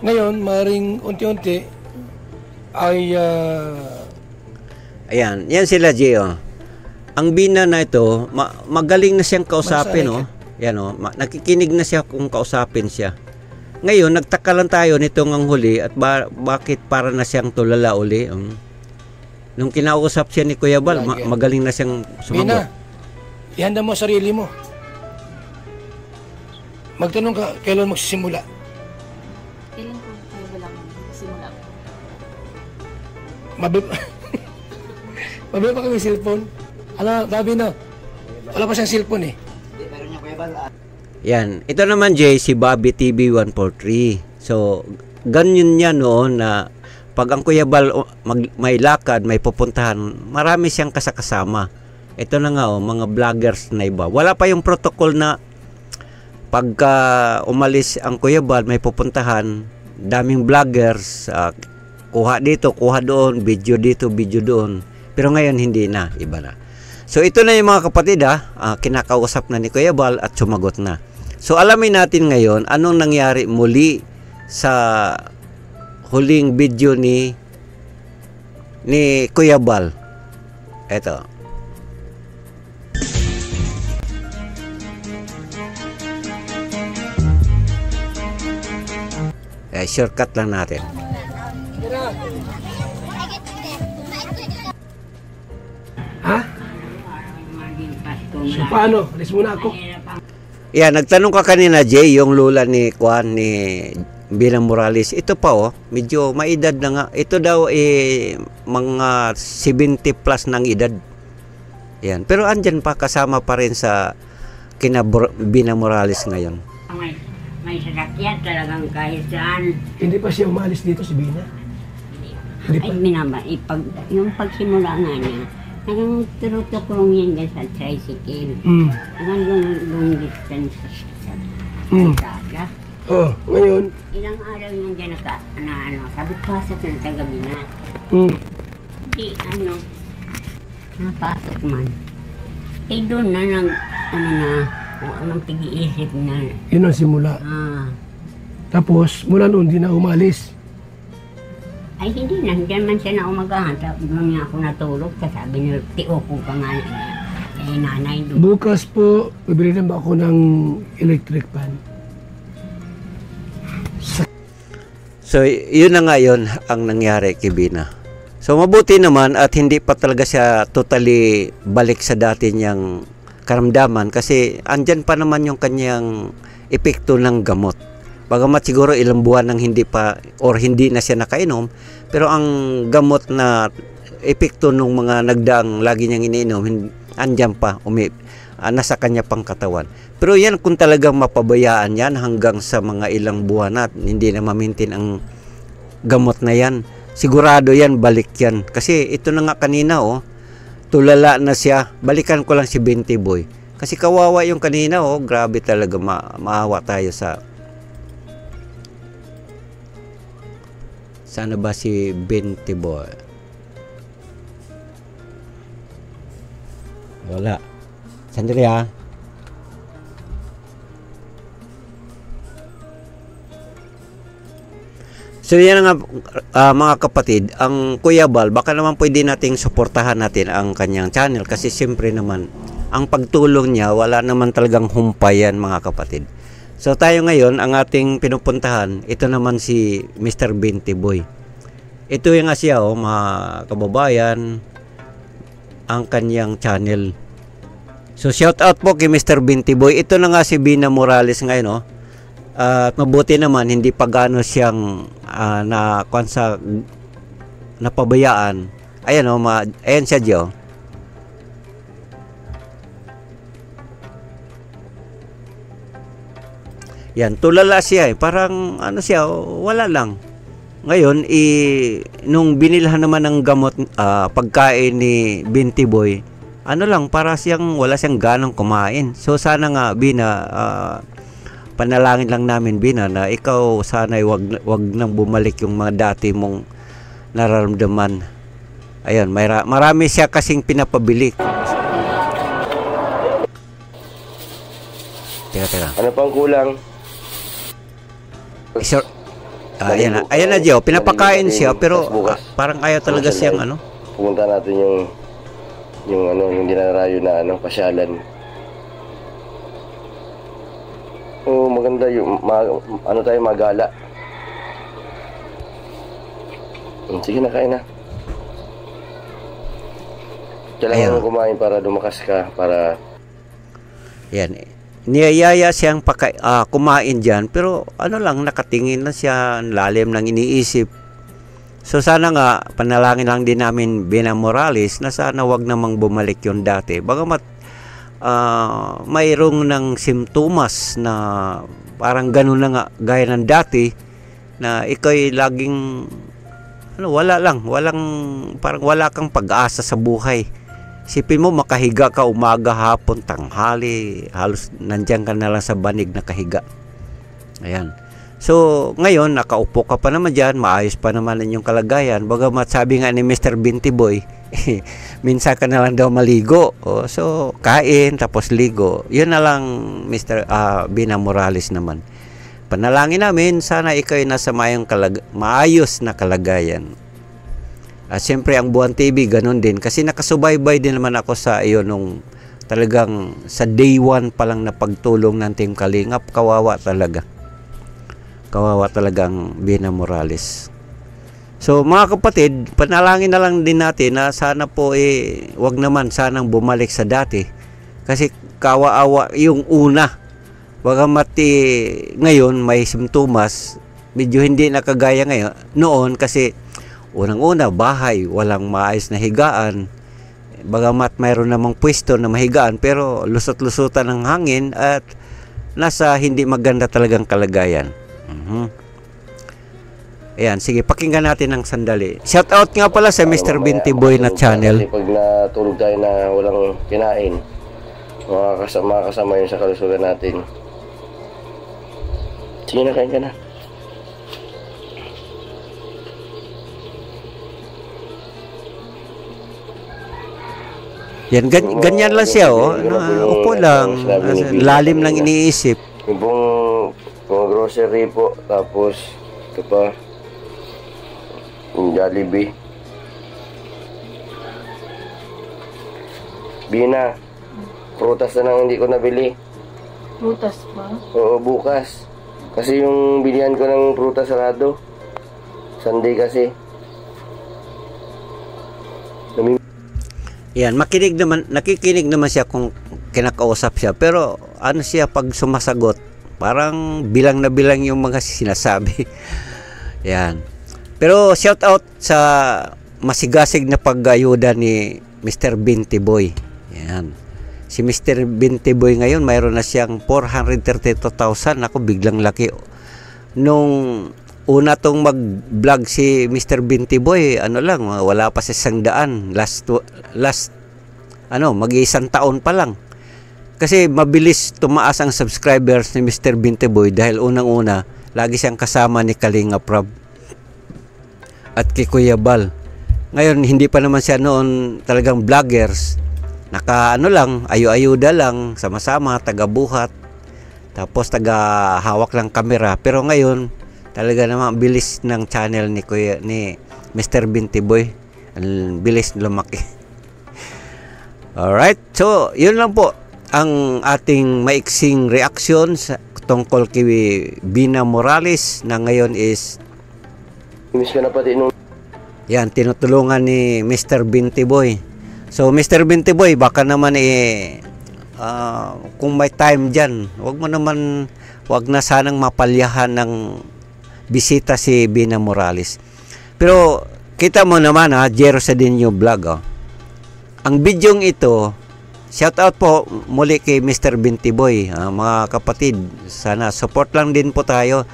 Ngayon, maring unti-unti ay ayan, yan sila, Gio. Ang Bina na ito, magaling na siyang kausapin, Yan, nakikinig na siya kung kausapin siya. Ngayon, nagtaka lang tayo nitong ang huli at bakit para na siyang tulala uli. Nung kinausap siya ni Kuya Bal, magaling na siyang sumagot. Bina, ihanda mo sarili mo. Magtanong ka, kailan magsisimula? Kailan po kayo wala simula po? Mabili pa kami cellphone. Ala, Bobby na. Wala pa siyang cellphone eh. Yan. Ito naman, Jay, si Bobby TV 143. So, ganyan niya noon na pag ang Kuya Bal may lakad, may pupuntahan, marami siyang kasakasama. Ito na nga, mga vloggers na iba. Wala pa yung protocol na pagka umalis ang Kuya Bal, may pupuntahan, daming vloggers, kuha dito, kuha doon, video dito, video doon. Pero ngayon, hindi na. Iba na. So, ito na yung mga kapatid, kinakausap na ni Kuya Bal at sumagot na. So, alamin natin ngayon anong nangyari muli sa huling video ni Kuya Bal. Ito. Shortcut lang natin. Ha? So paano? Alis muna ako. Yeah, nagtanong ka kanina, Jay, yung lula ni Juan ni Binang Morales. Ito pa medyo maedad na nga. Ito daw mga 70 plus ng edad. Yan. Pero andyan pa, kasama pa rin sa kina Binang Morales ngayon. May sasakyan talagang kahit saan. Hindi pa siya umalis dito si Bina. Hindi pa. Ay, minaba, yung pagsimula nga niya, hanggang turutukulong yan dyan sa tricycle. Hanggang long distance sa Saga. Ngayon. Ilang araw yung dyan sabi pasok ng tagabi na. Hindi, napasok man. Eh doon na anong pag-iisip na. Yun ang simula. Tapos, mula noon, hindi na umalis. Ay, hindi na. Diyan man siya na umagahan. Doon nga ako natulog. Sabi niya, tiupo ka nga niya. Eh, nanay doon. Bukas po, bibili na ba ako ng electric fan? So, yun na nga yun ang nangyari kay Bina. So, mabuti naman at hindi pa talaga siya totally balik sa dati niyang karamdaman kasi andyan pa naman yung kanyang epekto ng gamot. Bagamat siguro ilang buwan nang hindi pa or hindi na siya nakainom, pero ang gamot na epekto ng mga nagdaang lagi niyang iniinom, andyan pa, nasa kanya pang katawan. Pero yan kung talagang mapabayaan yan hanggang sa mga ilang buwan at hindi na mamintin ang gamot na yan, sigurado yan, balik yan. Kasi ito na nga kanina, tulala na siya. Balikan ko lang si Binti Boy. Kasi kawawa yung kanina, grabe talaga, maawa tayo sa... Sana ba si Binti Boy? Wala. Sandali ha. So yan nga mga kapatid, ang Kuya Bal, baka naman pwede nating suportahan natin ang kanyang channel kasi siyempre naman ang pagtulong niya wala naman talagang humpayan mga kapatid. So tayo ngayon ang ating pinupuntahan, ito naman si Mr. Binti Boy. Ito yung nga siya mga kababayan, ang kanyang channel. So shout out po kay Mr. Binti Boy. Ito na nga si Bina Morales ngayon at mabuti naman hindi pa gaano siyang napabayaan. Ayan ayan siya Joe. Yan, tulala siya parang siya, wala lang. Ngayon, nung binilhan naman ng gamot, pagkain ni Binti Boy, lang, para siyang wala siyang ganong kumain. So sana nga Bina, panalangin lang namin Bina na ikaw sana'y wag nang bumalik yung mga dati mong nararamdaman. Ayun, marami siya kasing pinapabili. Teka. Ano pang kulang? Ayan na Joe, pinapakain siya pero parang ayaw talaga siyang Pumunta natin yung dinarayo na pasyalan. maganda yung ano tayo, magala. Sige na, kain na. Kailangan mo kumain para lumakas ka, para... Yan. Niyayaya siyang kumain dyan, pero ano lang, nakatingin lang siya, lalim ng iniisip. So sana nga, panalangin lang din namin Bina Morales na sana wag namang bumalik yung dati. Bagamat mayroong ng simptomas na parang ganun na nga, gaya ng dati, na ikaw'y laging, parang wala kang pag-asa sa buhay. Sipin mo, makahiga ka umaga, hapon, tanghali, halos nandiyan ka na lang sa banig na kahiga. Ayan. So, ngayon, nakaupo ka pa naman dyan, maayos pa naman yung kalagayan. Bagamat sabi nga ni Mr. Binti Boy, minsan ka na lang daw maligo. So, kain, tapos ligo. Yun na lang, Mr. Bina Morales naman. Panalangin namin, sana ikaw'y nasa maayos na kalagayan. At siyempre ang Buwan TV ganun din kasi nakasubaybay din naman ako sa iyo nung talagang sa day 1 pa lang na pagtulong ng Team Kalingap. Kawawa talaga ang Bina Morales. So mga kapatid, panalangin na lang din natin na sana po wag naman sanang bumalik sa dati kasi kawawa yung una. Bagamat ngayon may simptomas, medyo hindi nakagaya ngayon noon kasi unang-una, bahay, walang maayos na higaan. Bagamat mayroon namang pwesto na mahigaan, pero lusot-lusutan ng hangin at nasa hindi maganda talagang kalagayan. Ayan, sige, pakinggan natin ng sandali. Shout out nga pala sa Mr. Binti Boy na channel. Kasi pag natulog tayo na walang kinain, makakasama yun sa kalusugan natin. Sige na, kain ka na. Yan, ganyan lang siya, upo lang, lalim lang iniisip. Yung pong grocery po, tapos ito pa, yung Jollibee. Bina, prutas na lang hindi ko nabili. Prutas ba? Oo, bukas. Kasi yung bilihan ko ng prutas sarado. Sunday kasi. Yan, nakikinig naman siya kung kinakausap siya. Pero ano siya pag sumasagot, parang bilang na bilang yung mga sinasabi. Yan. Pero shout out sa masigasig na pag-ayuda ni Mr. Binti Boy. Yan. Si Mr. Binti Boy ngayon, mayroon na siyang 432,000. Ako, biglang laki. Nung una tong mag-vlog si Mr. Binti Boy, wala pa sa 100. Mag-iisang taon pa lang. Kasi mabilis tumaas ang subscribers ni Mr. Binti Boy dahil unang-una, lagi siyang kasama ni Kalingap Rob at kay Kuya Bal. Ngayon, hindi pa naman siya noon talagang vloggers. Ayu-ayuda lang, sama-sama, taga-buhat, tapos taga-hawak lang kamera. Pero ngayon, talaga naman bilis ng channel ni Mr. Binti Boy. Ang bilis lumaki. Alright, so yun lang po ang ating maiksing reaction tungkol kay Bina Morales na ngayon is yan, tinutulungan ni Mr. Binti Boy. So Mr. Binti Boy, baka naman kung may time dyan, wag na sanang mapalyahan ng bisita si Bina Morales. Pero kita mo naman Jero Sadinio Vlog. Ang bidyong ito, shout out po muli kay Mr. Binti Boy. Mga kapatid, sana support lang din po tayo.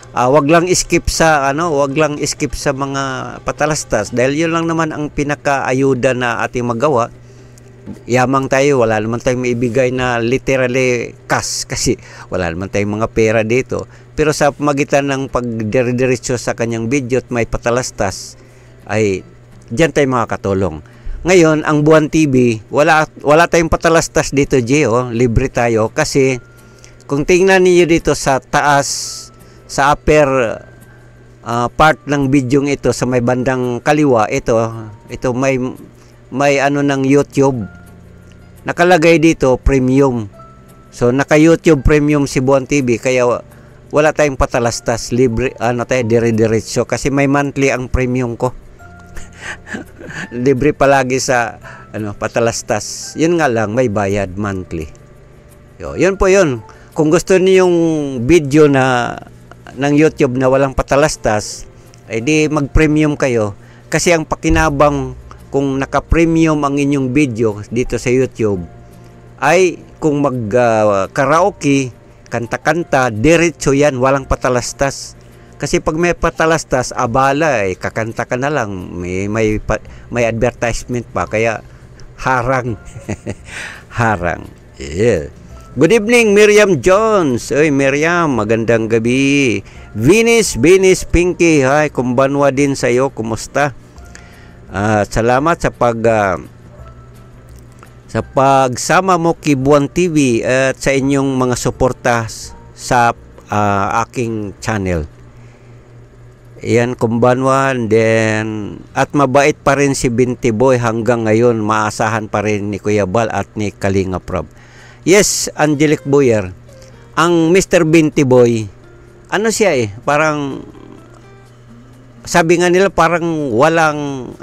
Wag lang skip sa mga patalastas dahil yun lang naman ang pinaka-ayuda na ating magawa. Yamang tayo, wala naman tayong maibigay na literally cash kasi wala naman tayong mga pera dito. Pero sa magitan ng pagdiridiretso sa kanyang video at may patalastas ay diyan tayo makakatulong. Ngayon, ang Buwan TV, wala tayong patalastas dito, libre tayo kasi kung tingnan niyo dito sa taas, sa upper part ng video ito, sa may bandang kaliwa, ito may ng YouTube. Nakalagay dito premium. So naka-YouTube Premium Cebuan TV kaya wala tayong patalastas, libre dire-diretso kasi may monthly ang premium ko. Libre palagi sa patalastas. Yun nga lang may bayad monthly. Yun po yun. Kung gusto niyo yung video ng YouTube na walang patalastas, ay di mag-premium kayo kasi ang pakinabang kung naka-premium ang inyong video dito sa YouTube ay kung mag-karaoke, kanta-kanta, diretso yan, walang patalastas. Kasi pag may patalastas, abala, kakanta ka na lang, may advertisement pa, kaya harang. Harang. Yeah. Good evening, Miriam Jones. Oy, Miriam, magandang gabi. Venus Pinky, hi, kumbanwa din sa iyo, kumusta? Salamat sa pagsama mo kay Buwan TV at sa inyong mga suporta sa aking channel. Yan, kumbanwan din. At mabait pa rin si Binti Boy hanggang ngayon. Maasahan pa rin ni Kuya Bal at ni Kalinga Prab. Yes, Angelic Boyer. Ang Mr. Binti Boy, siya parang, sabi nga nila parang walang,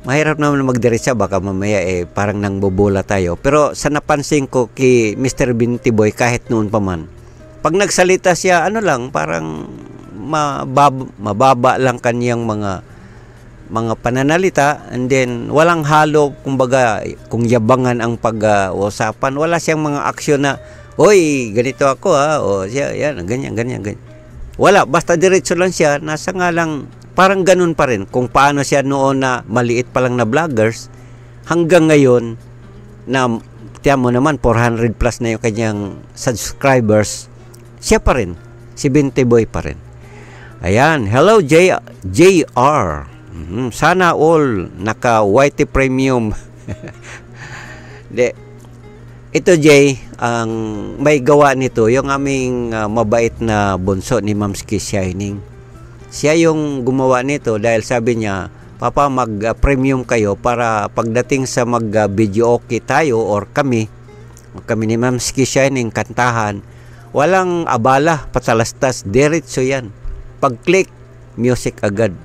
mahirap naman magdiretsa, baka mamaya parang nangbobola tayo. Pero sa napansin ko kay Mr. Binti Boy, kahit noon pa man, pag nagsalita siya, parang mababa lang kanyang mga pananalita, and then walang halo, kumbaga kung yabangan ang pag-usapan, wala siyang mga aksyon na, oy, ganito ako o siya, yan, ganyan. Wala, basta diretso lang siya, nasa nga lang, parang ganun pa rin, kung paano siya noon na maliit pa lang na vloggers, hanggang ngayon, na, tiyan mo naman, 400 plus na yung kanyang subscribers, siya pa rin, si Binti Boy pa rin. Ayan, hello JR. Sana all naka YT Premium. Ito Jay, ang may gawa nito, yung aming mabait na bunso ni Ma'am Ski Shining. Siya yung gumawa nito dahil sabi niya, Papa, mag-premium kayo para pagdating sa mag-video okay tayo or kami ni Ma'am Ski Shining, kantahan, walang abala, patalastas, diretso yan. Pag-click, music agad.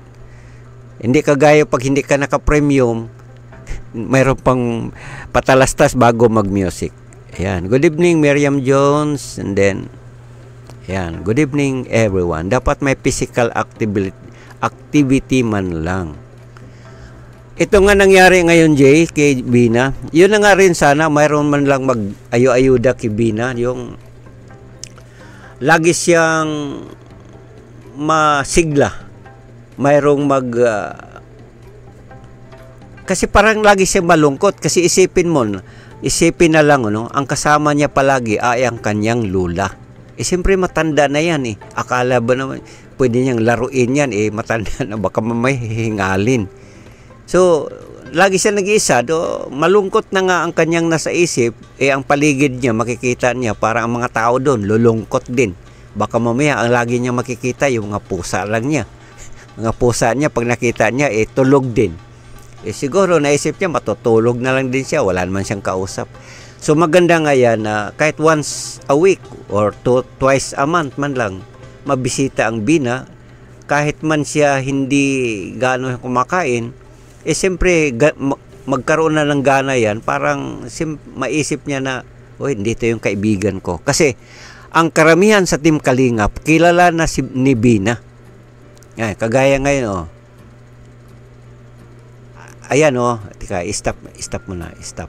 Hindi kagaya pag hindi ka naka-premium, mayroon pang patalastas bago mag-music. Ayan. Good evening, Miriam Jones. And then, ayan. Good evening, everyone. Dapat may physical activity man lang. Ito nga nangyari ngayon, Jay, kay Bina. Yun na nga rin sana, mayroon man lang mag-ayo-ayuda kay Bina. Yung lagi siyang masigla, mayroong kasi parang lagi siya malungkot kasi isipin na lang ang kasama niya palagi ay ang kanyang lula. Siyempre matanda na yan akala ba naman pwede niyang laruin yan matanda na, baka mamay hihingalin. So lagi siya nag-iisa, malungkot na nga ang kanyang nasa isip, ang paligid niya makikita niya parang ang mga tao doon lulungkot din. Baka mamaya ang lagi niya makikita yung mga pusa lang niya. Mga pusa niya pag nakita niya tulog din. Siguro naisip niya matutulog na lang din siya, wala naman siyang kausap. So maganda nga yan na kahit once a week or twice a month man lang mabisita ang Bina, kahit man siya hindi gaano kumakain, siyempre magkaroon na ng gana yan, parang maisip niya na, dito yung kaibigan ko. Kasi ang karamihan sa Team Kalingap, kilala na ni Bina. Kagaya ngayon, ayan, tika, stop mo na, stop.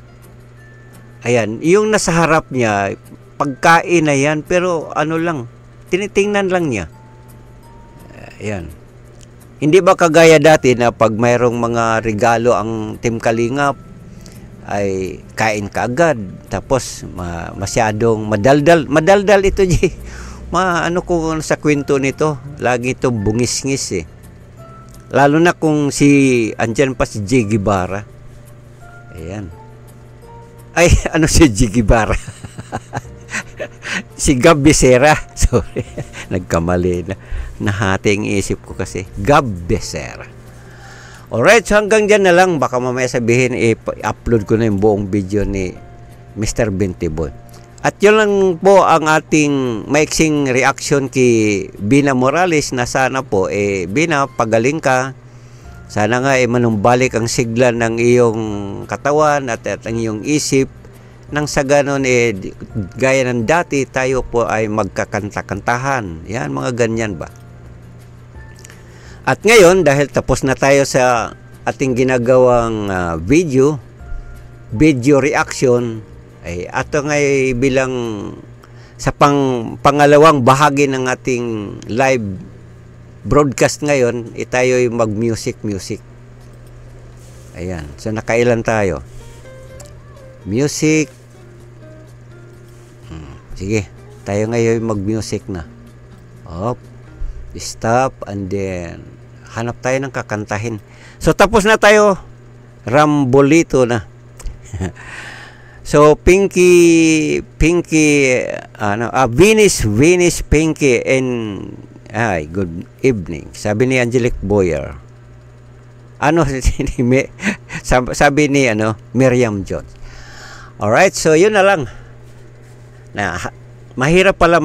Ayan, yung nasa harap niya, pagkain na yan, pero lang, tinitingnan lang niya. Ayan. Hindi ba kagaya dati na pag mayroong mga regalo ang Team Kalingap, ay kain ka agad, tapos masyadong madaldal ito ko sa kwento nito, lagi ito bungis-ngis lalo na kung andyan pa si J. Guevara. Ayan, ay si J. Guevara si Gab Becerra, sorry, nagkamali na, nahating isip ko kasi Gab Becerra. Alright, so hanggang dyan na lang. Baka mamaya sabihin, i-upload ko na yung buong video ni Mr. Bintiboy. At yun lang po ang ating maiksing reaction kay Bina Morales na sana po, Bina, pagaling ka. Sana nga manumbalik ang sigla ng iyong katawan at ang iyong isip. Nang sa ganon, gaya ng dati, tayo po ay magkakanta-kantahan. Yan, mga ganyan ba? At ngayon, dahil tapos na tayo sa ating ginagawang video reaction, ay ato ngay bilang sa pangalawang bahagi ng ating live broadcast ngayon, tayo ay mag-music. Ayan, so nakailan tayo? Music. Sige, tayo ngayon mag-music na. Stop, and then hanap tayo ng kakantahin. So tapos na tayo. Rambolito na. So Pinky Venus Pinky and good evening. Sabi ni Angelic Boyer. Sabi ni Miriam Jones. Alright, so yun na lang. Mahirap pala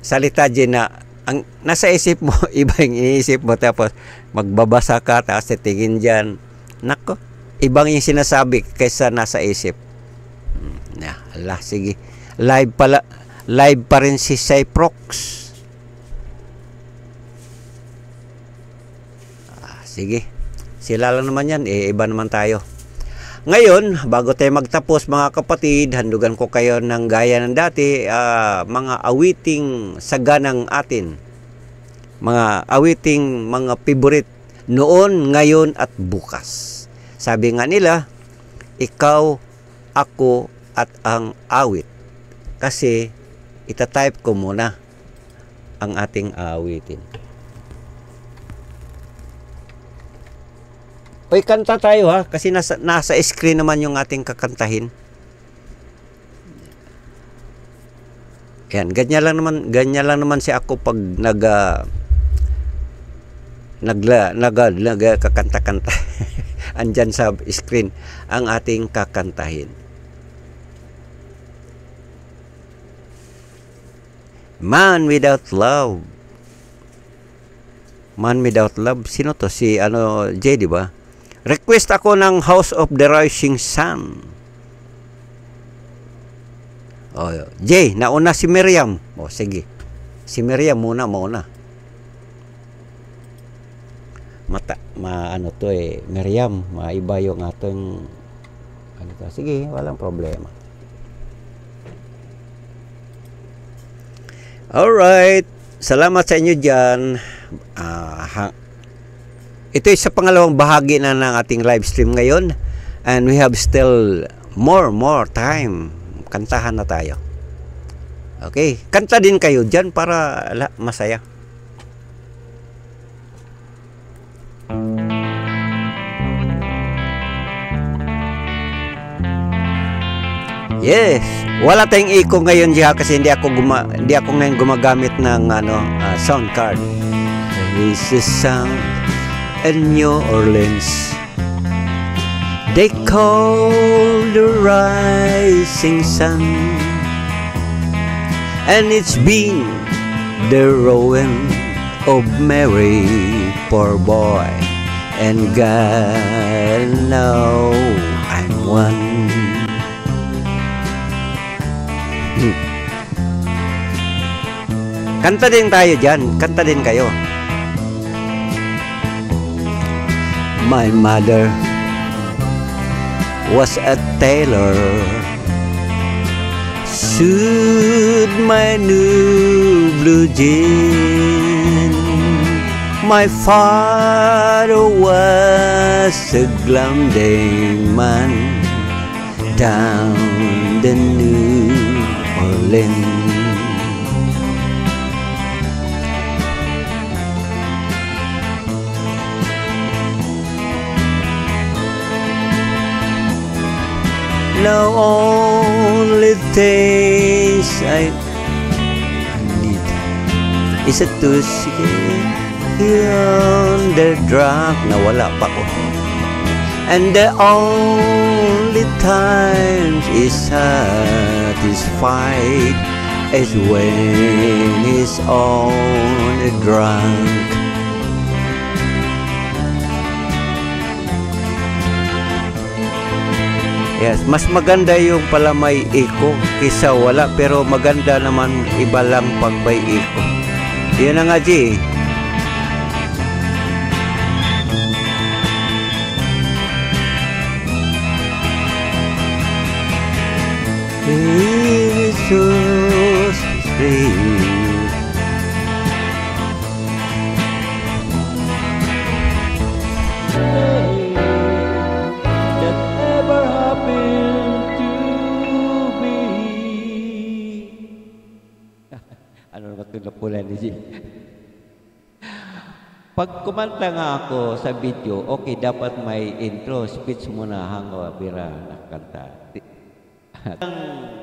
salita dyan na ang nasa isip mo, iba yung iniisip mo, tapos magbabasa ka, tapos titingin dyan. Nako, ibang yung sinasabi kaysa nasa isip. Sige. Live pa rin si Cyprox. Sige. Sila lang naman yan, iba naman tayo. Ngayon, bago tayo magtapos mga kapatid, handugan ko kayo ng gaya ng dati, mga awiting saganang atin. Mga awiting, mga favorite noon, ngayon at bukas. Sabi nga nila, ikaw, ako, at ang awit. Kasi itatype ko muna ang ating awitin. Hoy, kanta tayo ha, kasi nasa screen naman yung ating kakantahin. Yan, ganyan lang naman si ako pag kakanta-kanta. Andyan sa screen ang ating kakantahin. Man Without Love. Man Without Love. Sino to? Si Jay, di ba? Request ako ng House of the Rising Sun. Jay, nauna si Miriam. Sige. Si Miriam muna. Miriam, maiba yung atong sige, walang problema. Alright, salamat sa inyo dyan. Ito ay sa pangalawang bahagi na ng ating live stream ngayon, and we have still more time. Kantahan na tayo. Okay, kanta din kayo dyan para masaya. Yes, wala tayong echo ngayon diha kasi hindi ako ngayon gumagamit ng sound card. There is a sound in New Orleans. They call the rising sun, and it's been the ruin of Mary, poor boy, and God know I'm one. Kanta din tayo dyan. Kanta din kayo. My mother was a tailor, sewed my new blue jean. My father was a glum day man down the New Orleans. Now only things I need is to see on the drunk. Nawala pa ko. And the only times is satisfied as when he's on a drunk. Yes, mas maganda yung pala may echo kaysa wala, pero maganda naman iba lang pag may echo. Yun na nga, G. Jesus is real. Ano naman ito na pula ni G? Pag kumanta nga ako sa video, okay, dapat may intro, speech muna hanggang bira na kanta. Ang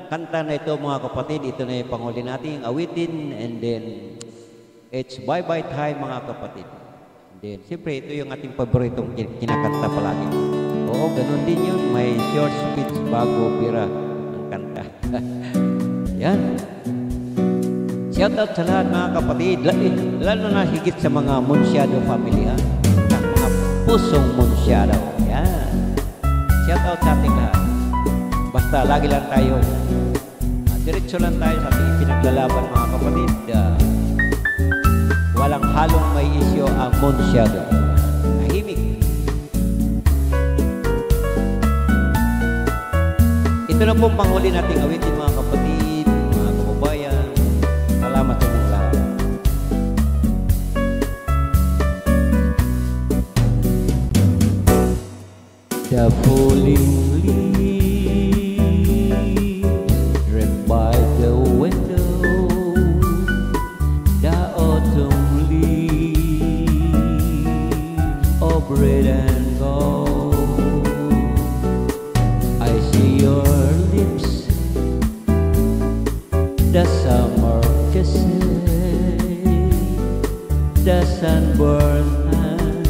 kanta na ito mga kapatid, ito na yung panghuli nating awitin, and then it's bye-bye time mga kapatid. And then, siyempre, ito yung ating paboritong kinakanta palagi. Oo, ganun din yun, may short speech bago bira ang kanta. Yan. Shout out sa lahat mga kapatid, lalo na higit sa mga Monsyado family, ha? Mga pusong Monsyado. Yan. Shout out sa ating lahat. Basta lagi lang tayo, diretso lang tayo sa ating pinaglalaban mga kapatid. Walang halong may isyo ang Monsyado. Tahimik. Ito na pong panghuli nating awitin mga kapatid, mga kababayan. Salamat sa mga lahat. The falling leaves drip by the window, the autumn leaves of red and gold. I see your lips, the summer kisses, the sunburned hand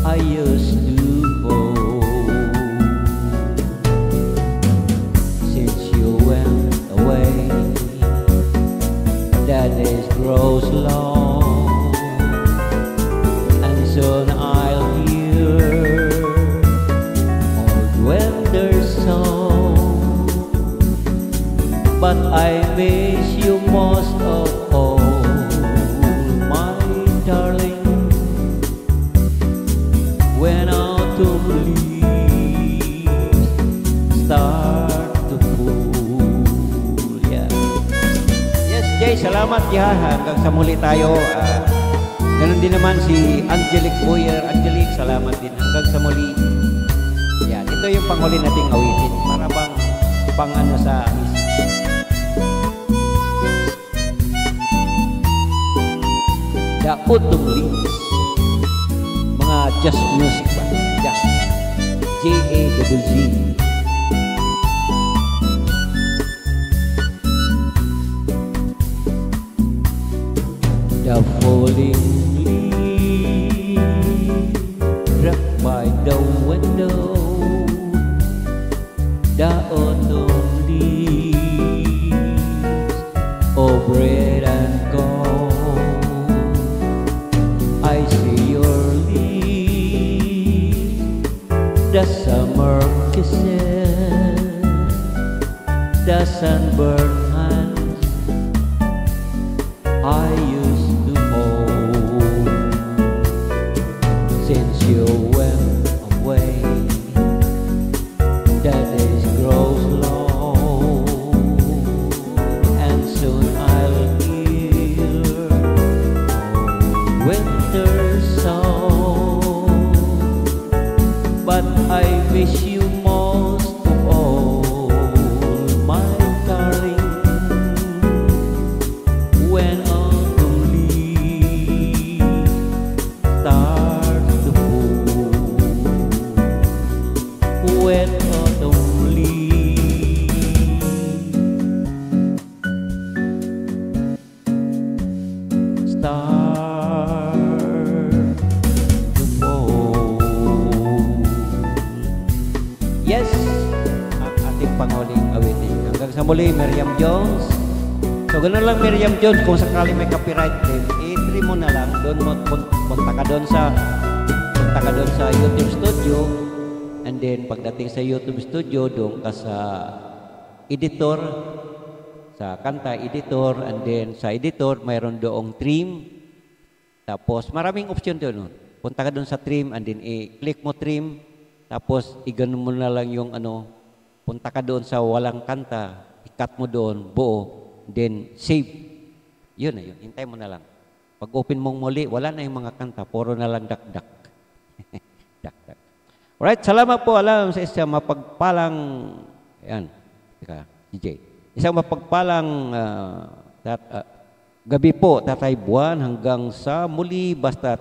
I used to hold. Since you went away, the days grows long, and soon I'll hear old winter's song. But I miss you most of all, my darling. When autumn leaves start to fall. Yeah. Yes, Jay, salamat ya. Hanggang sa muli tayo. Ganun din naman si Angelic Boyer. Angelic, salamat din. Hanggang sa muli. Yan, ito yung panghuli nating awitin. Para bang pang ano sa The Autumn Leaves. Mga jazz music ba? Jazz. J-A-Z-Z. The falling leaves wrapped by the window, the autumn leaves of red and gold. I see your lips, the summer kisses, the sunburned hands I used to hold. Since you went away, the days grow long, and soon I'll hear winter's song. But I miss you most of all, my darling. ating panguling awitin. Hanggang sa muli, Miriam Jones. So, ganun lang, Miriam Jones, kung sakali may copyright claim, i-entry mo na lang, doon mo, punta ka doon sa YouTube Studio, and then pagdating sa YouTube Studio, doon ka sa editor, sa kanta editor, and then sa editor, mayroon doong trim. Tapos, maraming option doon. Punta ka doon sa trim, and then i-click mo trim, tapos i-ganon mo na lang yung punta ka doon sa walang kanta, i-cut mo doon, buo, then save. Yun na yun, hintay mo na lang. Pag open mong muli, wala na yung mga kanta, puro na lang dakdak. Dakdak. Alright, salamat po, alam sa isang mapagpalang, yan, DJ. Isang mapagpalang gabi po, Tatay Buwan, hanggang sa muli, basta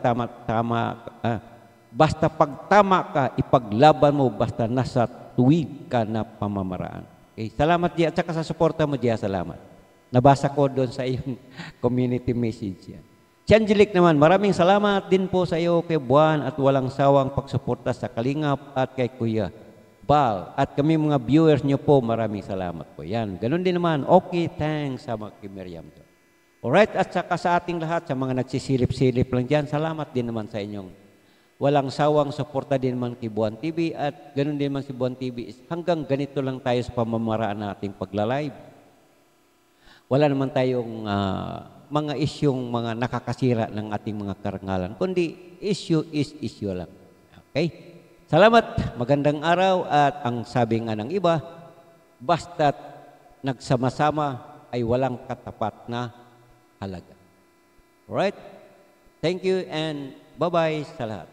basta pagtama ka, ipaglaban mo, basta nasa tuwid ka na pamamaraan. Okay, salamat Gia, at saka sa suporta mo Gia, salamat. Nabasa ko doon sa iyong community message yan. Si Angelic naman, maraming salamat din po sa iyo kay Buwan at walang sawang pagsuporta sa Kalingap at kay Kuya Bal. At kami mga viewers nyo po, maraming salamat po. Yan, ganun din naman. Okay, thanks sa mga Miriam. Alright, at saka sa ating lahat, sa mga nagsisilip-silip lang dyan, salamat din naman sa inyong walang sawang suporta din naman kay Buwan TV at ganun din naman si Buwan TV. Hanggang ganito lang tayo sa pamamaraan nating pagla-live. Wala naman tayong mga isyong mga nakakasira ng ating mga karangalan, kundi issue is issue lang. Okay? Salamat, magandang araw at ang sabi nga ng iba, basta't nagsama-sama ay walang katapat na halaga. Alright? Thank you and bye-bye sa lahat.